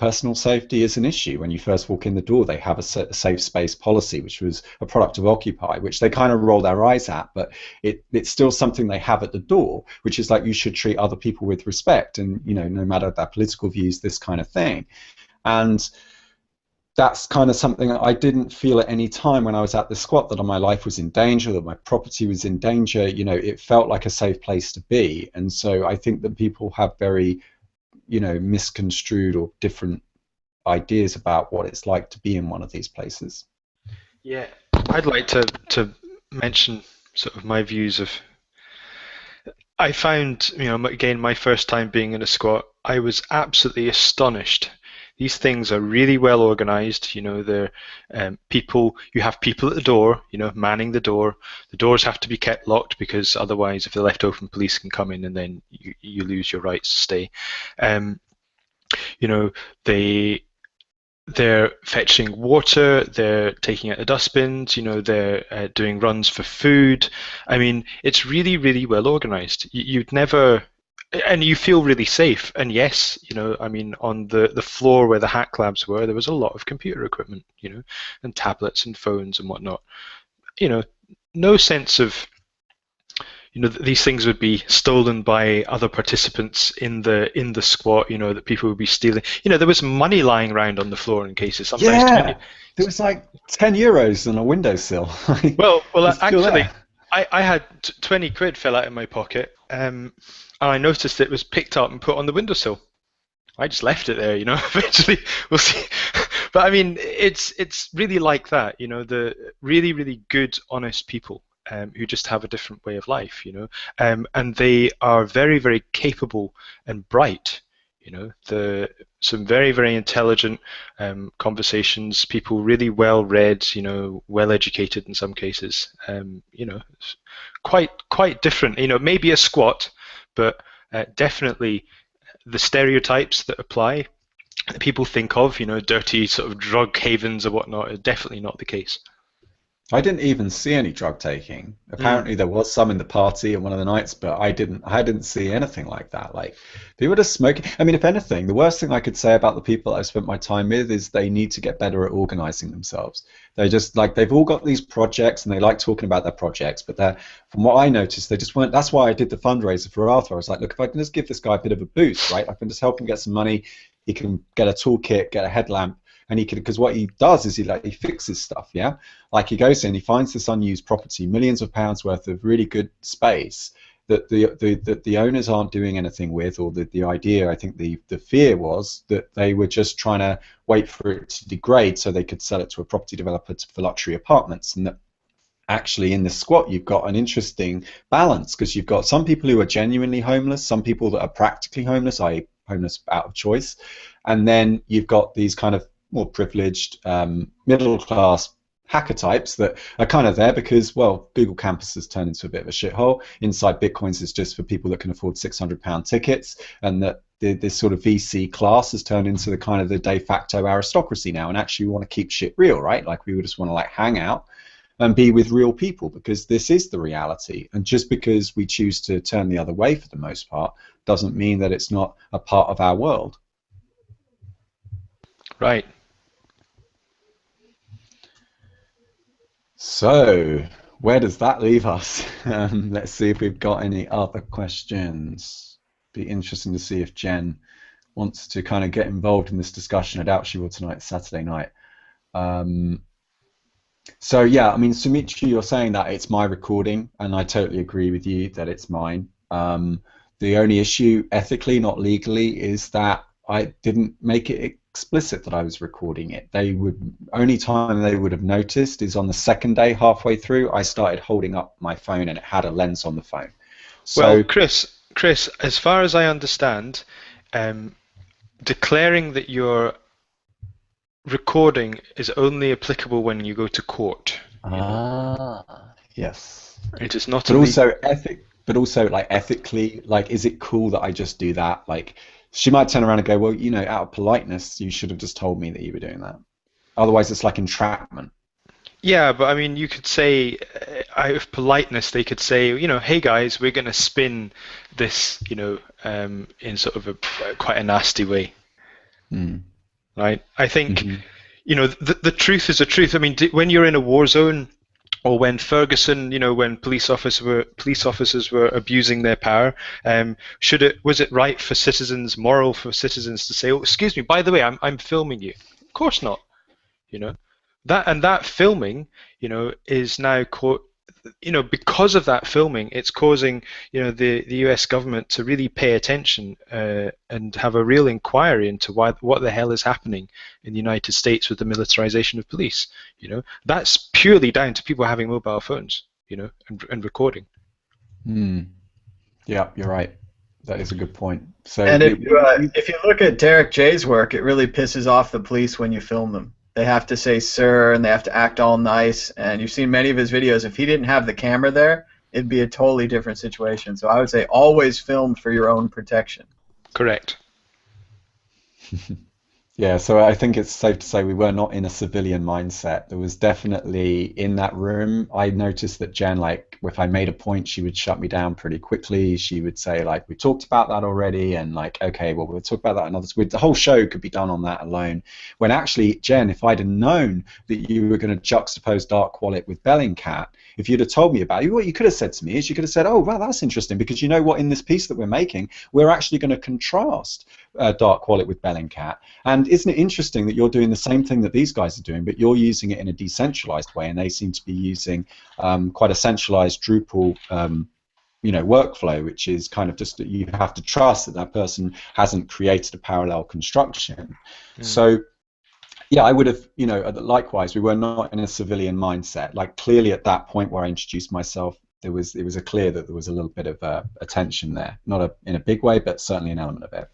personal safety is an issue. When you first walk in the door, they have a safe space policy, which was a product of Occupy, which they kind of roll their eyes at, but it's still something they have at the door, which is like you should treat other people with respect, and no matter their political views, this kind of thing. And that's kind of something I didn't feel at any time when I was at the squat, that my life was in danger, that my property was in danger. It felt like a safe place to be. And so I think that people have very misconstrued or different ideas about what it's like to be in one of these places. Yeah, I'd like to mention sort of my views of. I found, again, my first time being in a squat, I was absolutely astonished. These things are really well organized. They're people. You have people at the door, manning the door. The doors have to be kept locked, because otherwise, if they're left open, police can come in and then you lose your rights to stay. They're fetching water. They're taking out the dustbins. They're doing runs for food. I mean, it's really, really well organized. You'd never. And you feel really safe. And yes, on the floor where the hack labs were, there was a lot of computer equipment, and tablets and phones and whatnot. No sense of, these things would be stolen by other participants in the squat, that people would be stealing. There was money lying around on the floor in cases. Sometimes there was like 10 euros on a windowsill. well, actually, I had 20 quid fell out of my pocket. And I noticed it was picked up and put on the windowsill. I just left it there, Eventually, we'll see. But I mean, it's really like that, the really, really good, honest people who just have a different way of life, and they are very, very capable and bright. Some very, very intelligent conversations. People really well read, well educated in some cases. Quite different. Maybe a squat, but definitely the stereotypes that apply, that people think of, dirty sort of drug havens or whatnot, are definitely not the case. I didn't even see any drug taking. Apparently there was some in the party on one of the nights, but I didn't see anything like that. Like, people just smoking. I mean, if anything, the worst thing I could say about the people I've spent my time with is they need to get better at organizing themselves. They're just like, they've all got these projects and they like talking about their projects, but from what I noticed, they just weren't. That's why I did the fundraiser for Arthur. I was like, look, if I can just give this guy a bit of a boost, right? I can just help him get some money. He can get a toolkit, get a headlamp. And he can, because what he does is he fixes stuff, yeah. Like, he goes in, he finds this unused property, millions of pounds worth of really good space that the owners aren't doing anything with, or the idea, I think the fear was that they were just trying to wait for it to degrade so they could sell it to a property developer for luxury apartments. And that actually in the squat you've got an interesting balance, because you've got some people who are genuinely homeless, some people that are practically homeless, i.e. homeless out of choice, and then you've got these kind of more privileged, middle-class hacker types that are kind of there because, well, Google Campus has turned into a bit of a shithole. Inside Bitcoins is just for people that can afford £600 tickets, and that this sort of VC class has turned into the kind of the de facto aristocracy now. And actually, we want to keep shit real, right? Like, we just want to hang out and be with real people, because this is the reality. And just because we choose to turn the other way for the most part doesn't mean that it's not a part of our world. Right. So, where does that leave us? Let's see if we've got any other questions. Be interesting to see if Jen wants to kind of get involved in this discussion. I doubt she will tonight. It's Saturday night. So yeah, I mean, Sumitri, you're saying that it's my recording, and I totally agree with you that it's mine. The only issue, ethically, not legally, is that I didn't make it explicit that I was recording it. Only time they would have noticed is on the second day, halfway through, I started holding up my phone and it had a lens on the phone. So, well, Chris, as far as I understand, declaring that you're recording is only applicable when you go to court. Yes. It is not. But also ethically, is it cool that I just do that? Like, she might turn around and go, well, out of politeness, you should have just told me that you were doing that. Otherwise, it's like entrapment. Yeah, but I mean, you could say, out of politeness, they could say, hey guys, we're going to spin this, in sort of quite a nasty way. right? I think, you know, the truth is the truth. I mean, when you're in a war zone, or when Ferguson, you know, when police officers were abusing their power, was it right for citizens, moral for citizens to say, "Oh, excuse me, by the way, I'm filming you"? Of course not. You know, that filming, you know, is now because of that filming, it's causing, you know, the US government to really pay attention and have a real inquiry into what the hell is happening in the United States with the militarization of police. You know, that's purely down to people having mobile phones, you know, and recording. Yeah, you're right. That is a good point. So, and if you look at Derek J's work, it really pisses off the police when you film them. They have to say "sir" and they have to act all nice. And you've seen many of his videos. If he didn't have the camera there, it'd be a totally different situation. So I would say always film for your own protection. Correct. Yeah, so I think it's safe to say we were not in a civilian mindset. There was definitely, in that room, I noticed that Jen, like, if I made a point, she would shut me down pretty quickly. She would say, like, we talked about that already, and like, okay, well, we'll talk about that another. The whole show could be done on that alone. When actually, Jen, if I'd have known that you were going to juxtapose Dark Wallet with Bellingcat, if you'd have told me about it, what you could have said to me is you could have said, oh, well, that's interesting, because you know what, in this piece that we're making, we're actually going to contrast Dark Wallet with Bellingcat. And isn't it interesting that you're doing the same thing that these guys are doing, but you're using it in a decentralized way, and they seem to be using quite a centralized Drupal workflow, which is kind of just that you have to trust that that person hasn't created a parallel construction. So yeah, I would have, likewise, we were not in a civilian mindset. Like, clearly at that point where I introduced myself, it was clear that there was a little bit of a tension there, not in a big way, but certainly an element of it.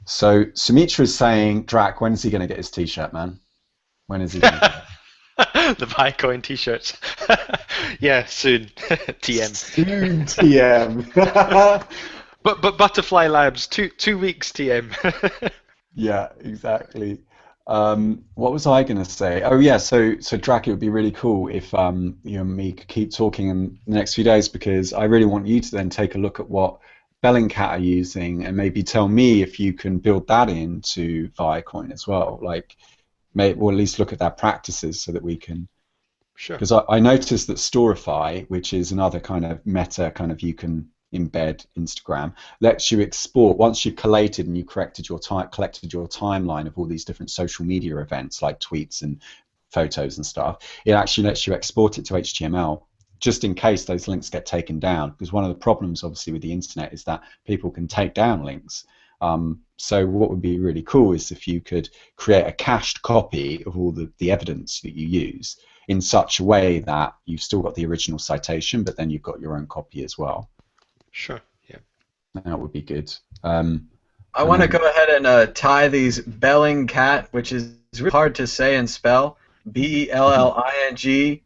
So Sumitra is saying, Drak, when is he going to get his T-shirt, man? When is he going to get it? The Viacoin T-shirts. Yeah, soon. TM. Soon, TM. but Butterfly Labs, 2 weeks TM. Yeah, exactly. What was I going to say? Oh yeah, so Drak, it would be really cool if you and me could keep talking in the next few days, because I really want you to then take a look at what Bellingcat are using and maybe tell me if you can build that into Viacoin as well. Like, or at least look at their practices so that we can. Sure. Because I noticed that Storify, which is another kind of meta kind of you can embed Instagram, lets you export once you've collated and you collected your timeline of all these different social media events like tweets and photos and stuff. It actually lets you export it to HTML, just in case those links get taken down, because one of the problems obviously with the internet is that people can take down links. So what would be really cool is if you could create a cached copy of all the evidence that you use in such a way that you've still got the original citation, but then you've got your own copy as well. Sure, yeah. That would be good. I want to go ahead and tie these Bellingcat, which is really hard to say and spell, Bellingcat,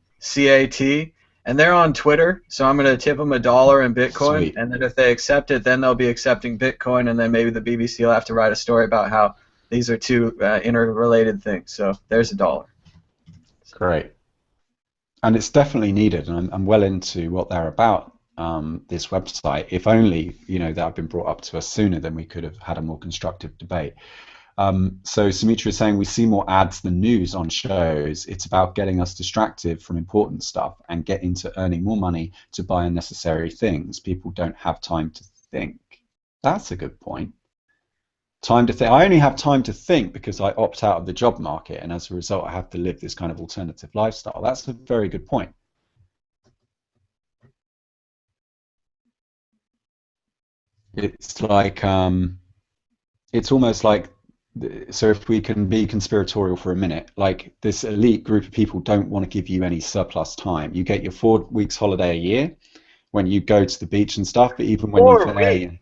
and they're on Twitter, so I'm going to tip them $1 in Bitcoin, Sweet. And then if they accept it, then they'll be accepting Bitcoin, and then maybe the BBC will have to write a story about how these are two interrelated things. So there's $1. Great. And it's definitely needed, and I'm well into what they're about. This website. If only that had been brought up to us sooner, then we could have had a more constructive debate. So Sumitra is saying we see more ads than news on shows. It's about getting us distracted from important stuff and get into earning more money to buy unnecessary things. People don't have time to think. That's a good point. Time to think. I only have time to think because I opt out of the job market, and as a result, I have to live this kind of alternative lifestyle. That's a very good point. It's like, it's almost like, so if we can be conspiratorial for a minute, like this elite group of people don't want to give you any surplus time. You get your 4 weeks holiday a year when you go to the beach and stuff, but even when you're there,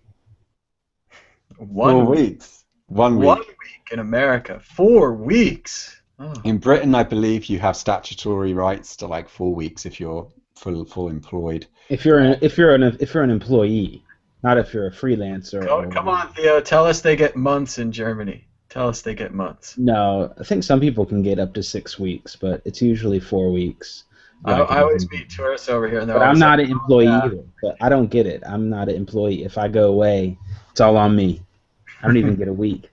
4 weeks. 1 week. 1 week in America. 4 weeks. Oh. In Britain, I believe you have statutory rights to like 4 weeks if you're full employed. If you're an employee. Not if you're a freelancer. Come on, Theo. Tell us they get months in Germany. Tell us they get months. No, I think some people can get up to 6 weeks, but it's usually 4 weeks. I always meet tourists over here, and but I'm not an employee either. But I don't get it. I'm not an employee. If I go away, it's all on me. I don't even get a week.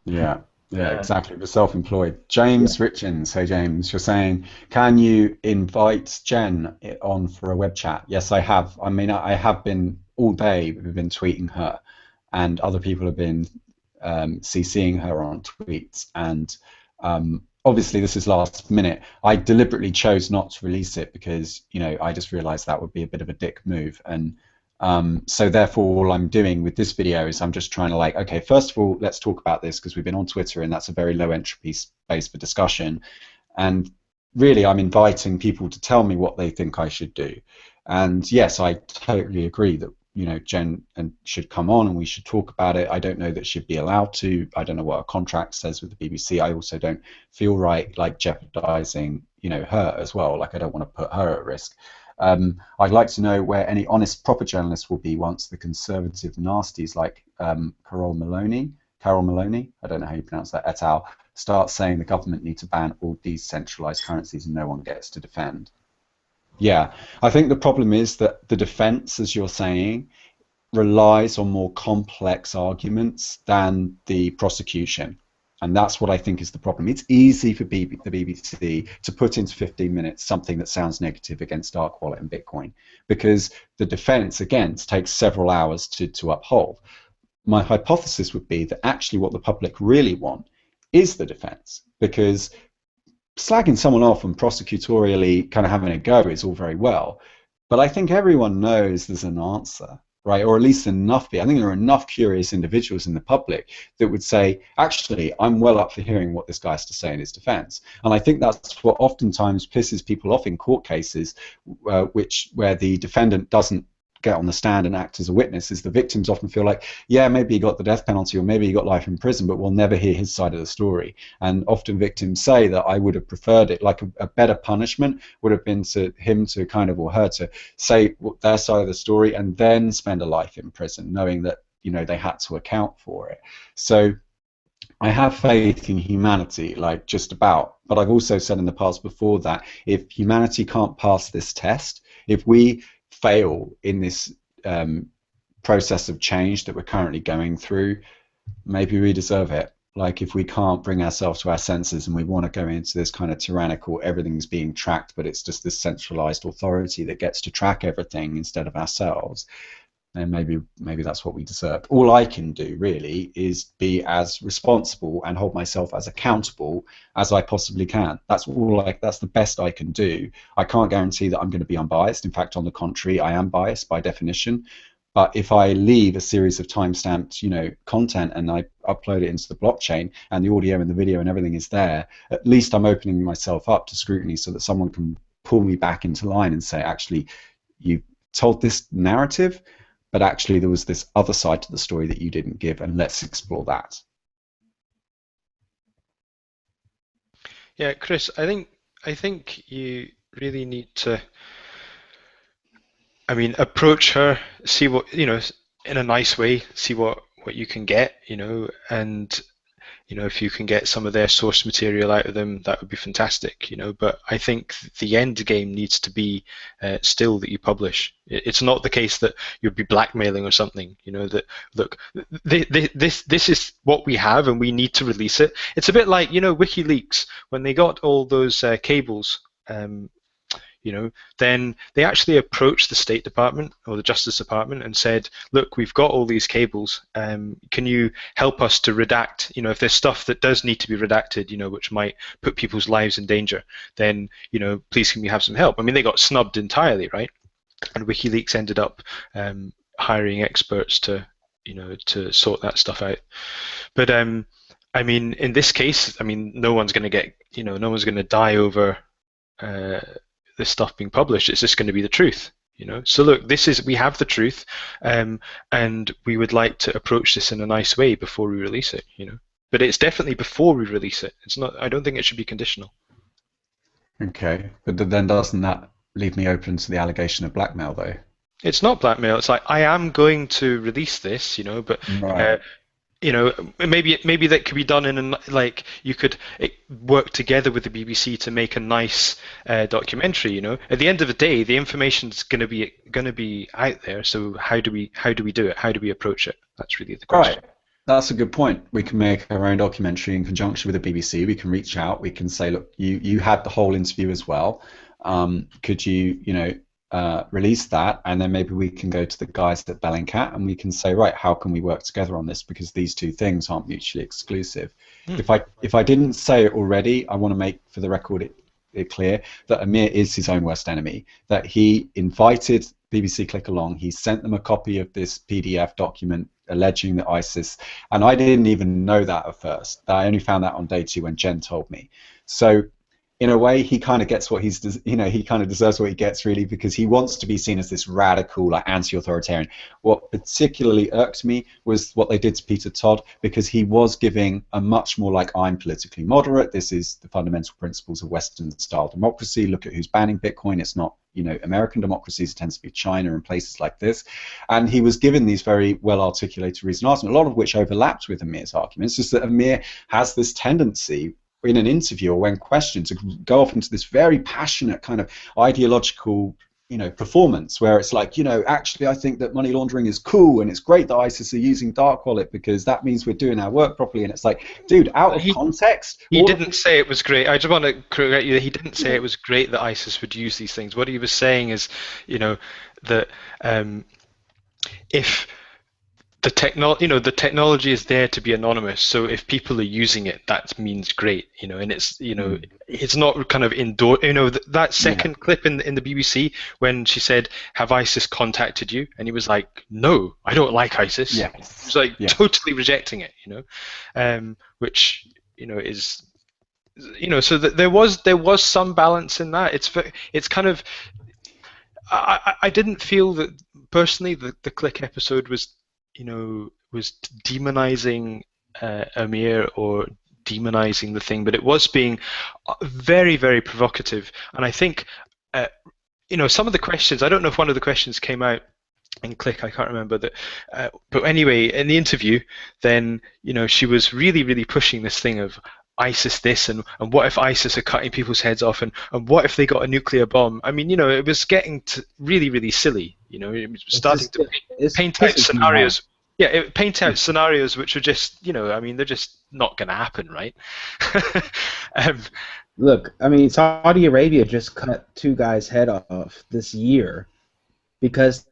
Yeah, Yeah, exactly. We're self-employed. James Richins. Hey, James. You're saying, can you invite Jen on for a web chat? Yes, I have. I mean, I have been all day. We've been tweeting her, and other people have been CCing her on tweets. And obviously, this is last minute. I deliberately chose not to release it because, you know, I just realized that would be a bit of a dick move. And so therefore, all I'm doing with this video is I'm just trying to like, okay, first of all, let's talk about this because we've been on Twitter and that's a very low entropy space for discussion. And really, I'm inviting people to tell me what they think I should do. And yes, I totally agree that, you know, Jen should come on and we should talk about it. I don't know that she'd be allowed to. I don't know what a contract says with the BBC. I also don't feel right like jeopardizing, you know, her as well. Like I don't want to put her at risk. I'd like to know where any honest, proper journalists will be once the conservative nasties like Carol Maloney, I don't know how you pronounce that, et al., start saying the government need to ban all decentralized currencies and no one gets to defend. Yeah, I think the problem is that the defense, as you're saying, relies on more complex arguments than the prosecution. And that's what I think is the problem. It's easy for the BBC to put into 15 minutes something that sounds negative against Dark Wallet and Bitcoin, because the defense against takes several hours to uphold. My hypothesis would be that actually what the public really want is the defense, because slagging someone off and prosecutorially kind of having a go is all very well, but I think everyone knows there's an answer, right? Or at least enough people. I think there are enough curious individuals in the public that would say, actually, I'm well up for hearing what this guy has to say in his defense. And I think that's what oftentimes pisses people off in court cases, where the defendant doesn't get on the stand and act as a witness, is the victims often feel like, yeah, maybe he got the death penalty or maybe he got life in prison, but we'll never hear his side of the story. And often victims say that I would have preferred it, like a better punishment would have been to him to kind of, or her to say their side of the story and then spend a life in prison, knowing that, you know, they had to account for it. So I have faith in humanity, like just about, but I've also said in the past before that if humanity can't pass this test, if we fail in this process of change that we're currently going through, maybe we deserve it. Like if we can't bring ourselves to our senses and we want to go into this kind of tyrannical, everything's being tracked, but it's just this centralized authority that gets to track everything instead of ourselves, then maybe that's what we deserve. All I can do really is be as responsible and hold myself as accountable as I possibly can. That's the best I can do. I can't guarantee that I'm going to be unbiased. In fact, on the contrary, I am biased by definition. But if I leave a series of time-stamped, you know, content and I upload it into the blockchain and the audio and the video and everything is there, at least I'm opening myself up to scrutiny so that someone can pull me back into line and say, actually, you told this narrative, but actually there was this other side to the story that you didn't give, and let's explore that. Yeah, Chris, I think you really need to, I mean, approach her, see what, you know, in a nice way, see what you can get, you know, and, you know, if you can get some of their source material out of them, that would be fantastic, you know. But I think the end game needs to be still that you publish. It's not the case that you'll be blackmailing or something, you know, that, look, this is what we have and we need to release it. It's a bit like, you know, WikiLeaks, when they got all those cables, you know, then they actually approached the State Department or the Justice Department and said, look, we've got all these cables. Can you help us to redact, you know, if there's stuff that does need to be redacted, you know, which might put people's lives in danger, then, you know, please can we have some help? I mean, they got snubbed entirely, right? And WikiLeaks ended up hiring experts to, you know, to sort that stuff out. But I mean, in this case, I mean, no one's going to get, you know, no one's going to die over this stuff being published. It's just going to be the truth, you know. So look, we have the truth, and we would like to approach this in a nice way before we release it, you know. But it's definitely before we release it. It's not. I don't think it should be conditional. Okay, but then doesn't that leave me open to the allegation of blackmail, though? It's not blackmail. It's like, I am going to release this, you know, but right. You know, maybe that could be done in like you could work together with the BBC to make a nice documentary. You know, at the end of the day, the information's going to be out there. So how do we do it? How do we approach it? That's really the question. Right. That's a good point. We can make our own documentary in conjunction with the BBC. We can reach out. We can say, look, you had the whole interview as well. Could you, release that? And then maybe we can go to the guys at Bellingcat and we can say, right, how can we work together on this? Because these two things aren't mutually exclusive. If I didn't say it already, I want to make for the record it clear that Amir is his own worst enemy. That he invited BBC Click Along. He sent them a copy of this PDF document alleging that ISIS, and I didn't even know that at first. I only found that on day 2 when Jen told me. So in a way, he kind of gets what he kind of deserves what he gets, really, because he wants to be seen as this radical, like, anti-authoritarian. What particularly irked me was what they did to Peter Todd, because he was giving a much more like, I'm politically moderate, this is the fundamental principles of Western-style democracy, look at who's banning Bitcoin, it's not, American democracies, it tends to be China and places like this. And he was given these very well-articulated reasoned arguments, a lot of which overlapped with Amir's arguments, just that Amir has this tendency in an interview or when questioned to go off into this very passionate kind of ideological performance where it's like, actually I think that money laundering is cool and it's great that ISIS are using dark wallet because that means we're doing our work properly. And it's like, dude, out of context. He didn't say it was great. I just want to correct you. He didn't say it was great that ISIS would use these things. What he was saying is, that if the technology is there to be anonymous, so if people are using it, that means great, and it's, it's not kind of that second clip in the BBC when she said, have ISIS contacted you? And he was like, no, I don't like ISIS. Yeah. He was like totally rejecting it, which, is, so that there was some balance in that. It's kind of, I didn't feel that personally the Click episode was demonizing Amir or demonizing the thing, but it was being very, very provocative. And I think, some of the questions, I don't know if one of the questions came out in Click, I can't remember that, but anyway, in the interview, then, she was really, really pushing this thing of ISIS this, and what if ISIS are cutting people's heads off, and what if they got a nuclear bomb? I mean, it was getting to really, really silly. It was starting to paint out scenarios. Yeah, paint out scenarios which are just, they're just not going to happen, right? Look, I mean, Saudi Arabia just cut 2 guys' head off this year because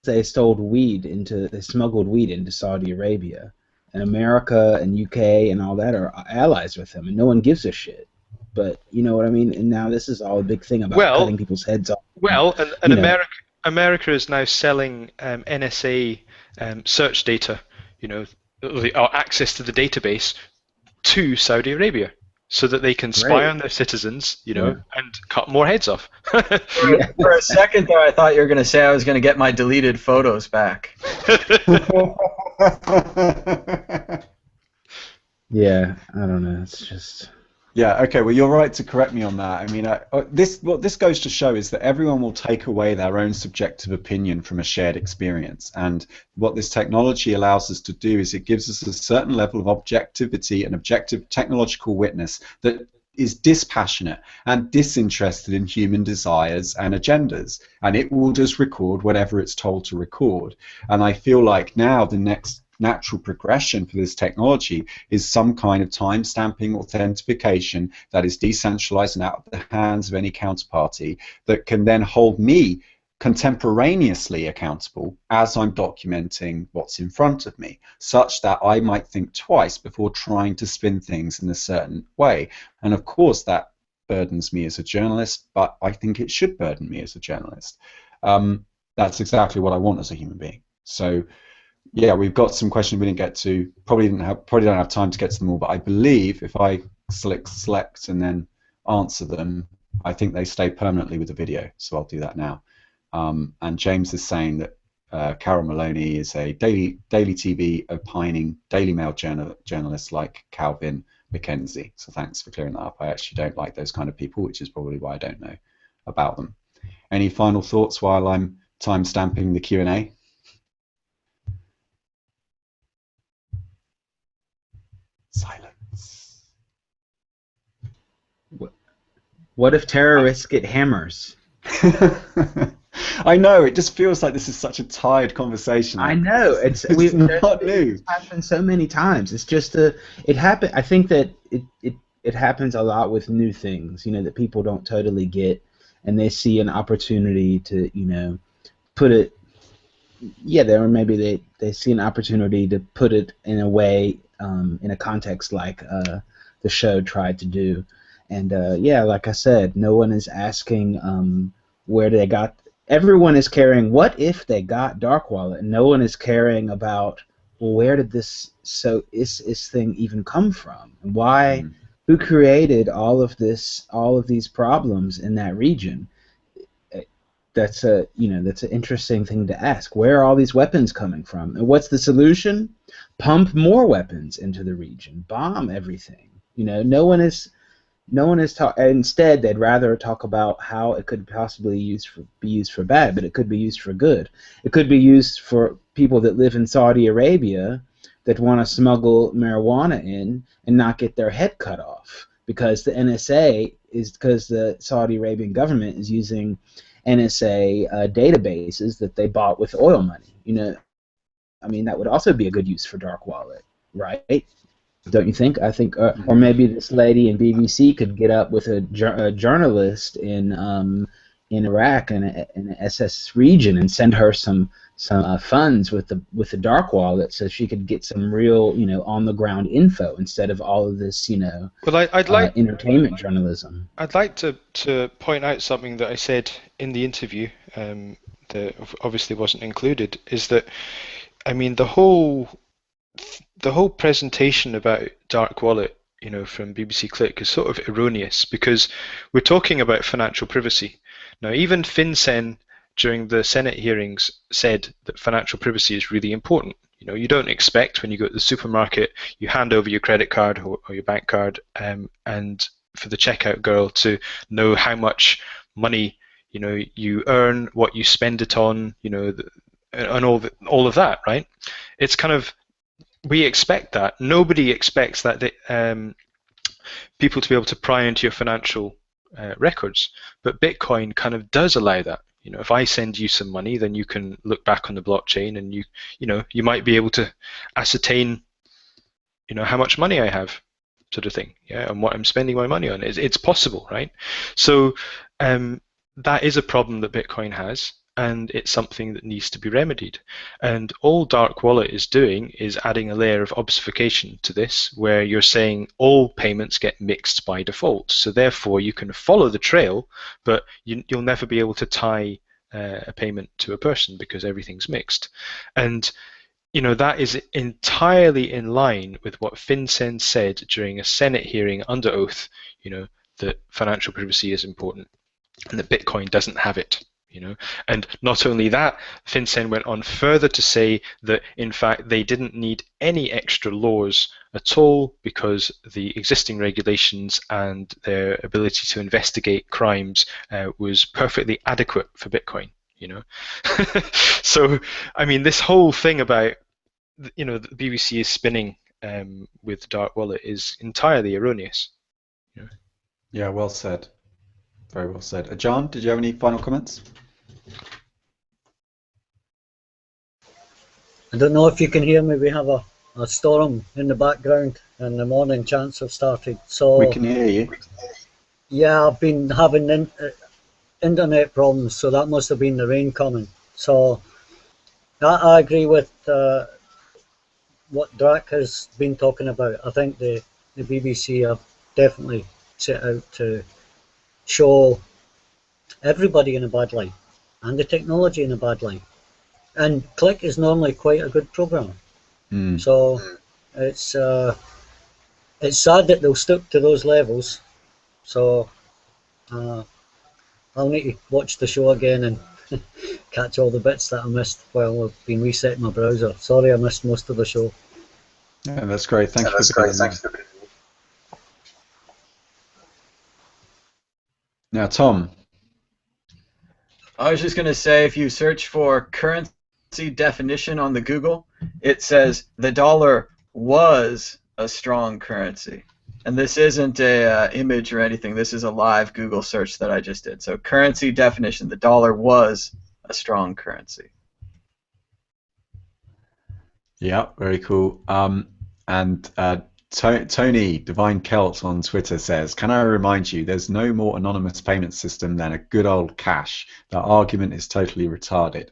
they smuggled weed into Saudi Arabia. And America and UK and all that are allies with him, and no one gives a shit. But you know what I mean? And now this is all a big thing about cutting people's heads off. Well, and America is now selling NSA search data, or access to the database to Saudi Arabia, so that they can spy on their citizens, and cut more heads off. For a second there, I thought you were going to say I was going to get my deleted photos back. Yeah, I don't know. It's just. Yeah. Okay. Well, you're right to correct me on that. I mean, what this goes to show is that everyone will take away their own subjective opinion from a shared experience, and what this technology allows us to do is it gives us a certain level of objectivity and objective technological witness that is dispassionate and disinterested in human desires and agendas, and it will just record whatever it's told to record. And I feel like now the next natural progression for this technology is some kind of time-stamping authentication that is decentralized and out of the hands of any counterparty that can then hold me contemporaneously accountable as I'm documenting what's in front of me, such that I might think twice before trying to spin things in a certain way. And of course that burdens me as a journalist, but I think it should burden me as a journalist. That's exactly what I want as a human being. So yeah, we've got some questions we didn't get to. Probably don't have time to get to them all, but I believe if I select and then answer them, I think they stay permanently with the video. So I'll do that now. And James is saying that Carol Maloney is a daily TV opining Daily Mail journalist like Calvin Mackenzie. So thanks for clearing that up. I actually don't like those kind of people, which is probably why I don't know about them. Any final thoughts while I'm time-stamping the Q&A? Silence. What if terrorists get hammers? I know, it just feels like this is such a tired conversation. I know it's not new. It's happened so many times. It's just it happened. I think that it happens a lot with new things, that people don't totally get, and they see an opportunity to, put it. Yeah, or maybe they see an opportunity to put it in a way, in a context like the show tried to do, and yeah, like I said, no one is asking where they got. Everyone is caring, what if they got Dark Wallet, and no one is caring about, well, where did this thing even come from, and why, who created all of these problems in that region. That's that's an interesting thing to ask. Where are all these weapons coming from, and what's the solution? Pump more weapons into the region, bomb everything. No one is instead, they'd rather talk about how it could possibly be used for bad, but it could be used for good. It could be used for people that live in Saudi Arabia that want to smuggle marijuana in and not get their head cut off because the Saudi Arabian government is using NSA databases that they bought with oil money. That would also be a good use for Dark Wallet, right? Don't you think? I think, or maybe this lady in BBC could get up with a journalist in Iraq and an SS region and send her some funds with the Dark Wallet, so she could get some real on the ground info instead of all of this Well, I'd like entertainment journalism. I'd like to point out something that I said in the interview that obviously wasn't included. Is that the whole presentation about Dark Wallet, from BBC Click is sort of erroneous because we're talking about financial privacy. Now, even FinCEN during the Senate hearings said that financial privacy is really important. You don't expect when you go to the supermarket, you hand over your credit card or your bank card, and for the checkout girl to know how much money you earn, what you spend it on, and all of that, right? It's kind of, we expect that. Nobody expects that people to be able to pry into your financial records, but Bitcoin kind of does allow that. If I send you some money, then you can look back on the blockchain, and you might be able to ascertain, how much money I have, sort of thing, yeah, and what I'm spending my money on. It's possible, right? So that is a problem that Bitcoin has, and it's something that needs to be remedied. And all Dark Wallet is doing is adding a layer of obfuscation to this, where you're saying all payments get mixed by default. So therefore, you can follow the trail, but you'll never be able to tie a payment to a person because everything's mixed. And that is entirely in line with what FinCEN said during a Senate hearing under oath, that financial privacy is important and that Bitcoin doesn't have it. And not only that, FinCEN went on further to say that in fact they didn't need any extra laws at all because the existing regulations and their ability to investigate crimes was perfectly adequate for Bitcoin. So this whole thing about the BBC is spinning with Dark Wallet is entirely erroneous. Yeah, well said. Very well said. Acharn, did you have any final comments? I don't know if you can hear me. We have a storm in the background and the morning chants have started. So we can hear you. Yeah, I've been having internet problems, so that must have been the rain coming. So I agree with what Drak has been talking about. I think the BBC have definitely set out to show everybody in a bad light and the technology in a bad light. And Click is normally quite a good program. So it's sad that they'll stick to those levels. So I'll need to watch the show again and catch all the bits that I missed while I've been resetting my browser. Sorry I missed most of the show. Yeah, that's great. Thank you for being there. Now, Tom. I was just going to say, if you search for currency definition on the Google, it says the dollar was a strong currency. And this isn't a image or anything. This is a live Google search that I just did. So currency definition, the dollar was a strong currency. Yeah, very cool. And Tony Divine Celt on Twitter says, "Can I remind you, there's no more anonymous payment system than a good old cash. That argument is totally retarded."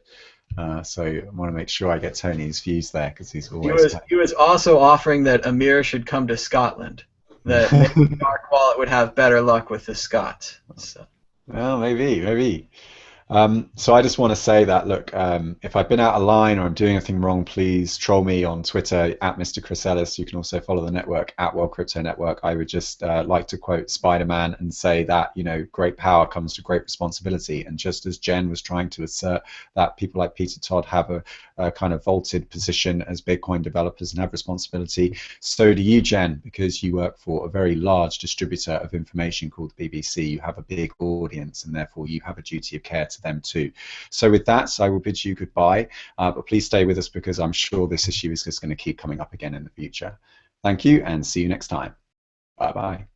So I want to make sure I get Tony's views there because he's always. He was also offering that Amir should come to Scotland. That maybe Dark Wallet would have better luck with the Scots. So. Well, maybe. So I just want to say that, look, if I've been out of line or I'm doing anything wrong, please troll me on Twitter at Mr. Chris Ellis. You can also follow the network at World Crypto Network. I would just like to quote Spider-Man and say that, you know, great power comes to great responsibility. And just as Jen was trying to assert that people like Peter Todd have a kind of vaulted position as Bitcoin developers and have responsibility, so do you, Jen, because you work for a very large distributor of information called the BBC. You have a big audience and therefore you have a duty of care to them too. So with that, I will bid you goodbye, but please stay with us because I'm sure this issue is just going to keep coming up again in the future. Thank you and see you next time. Bye-bye.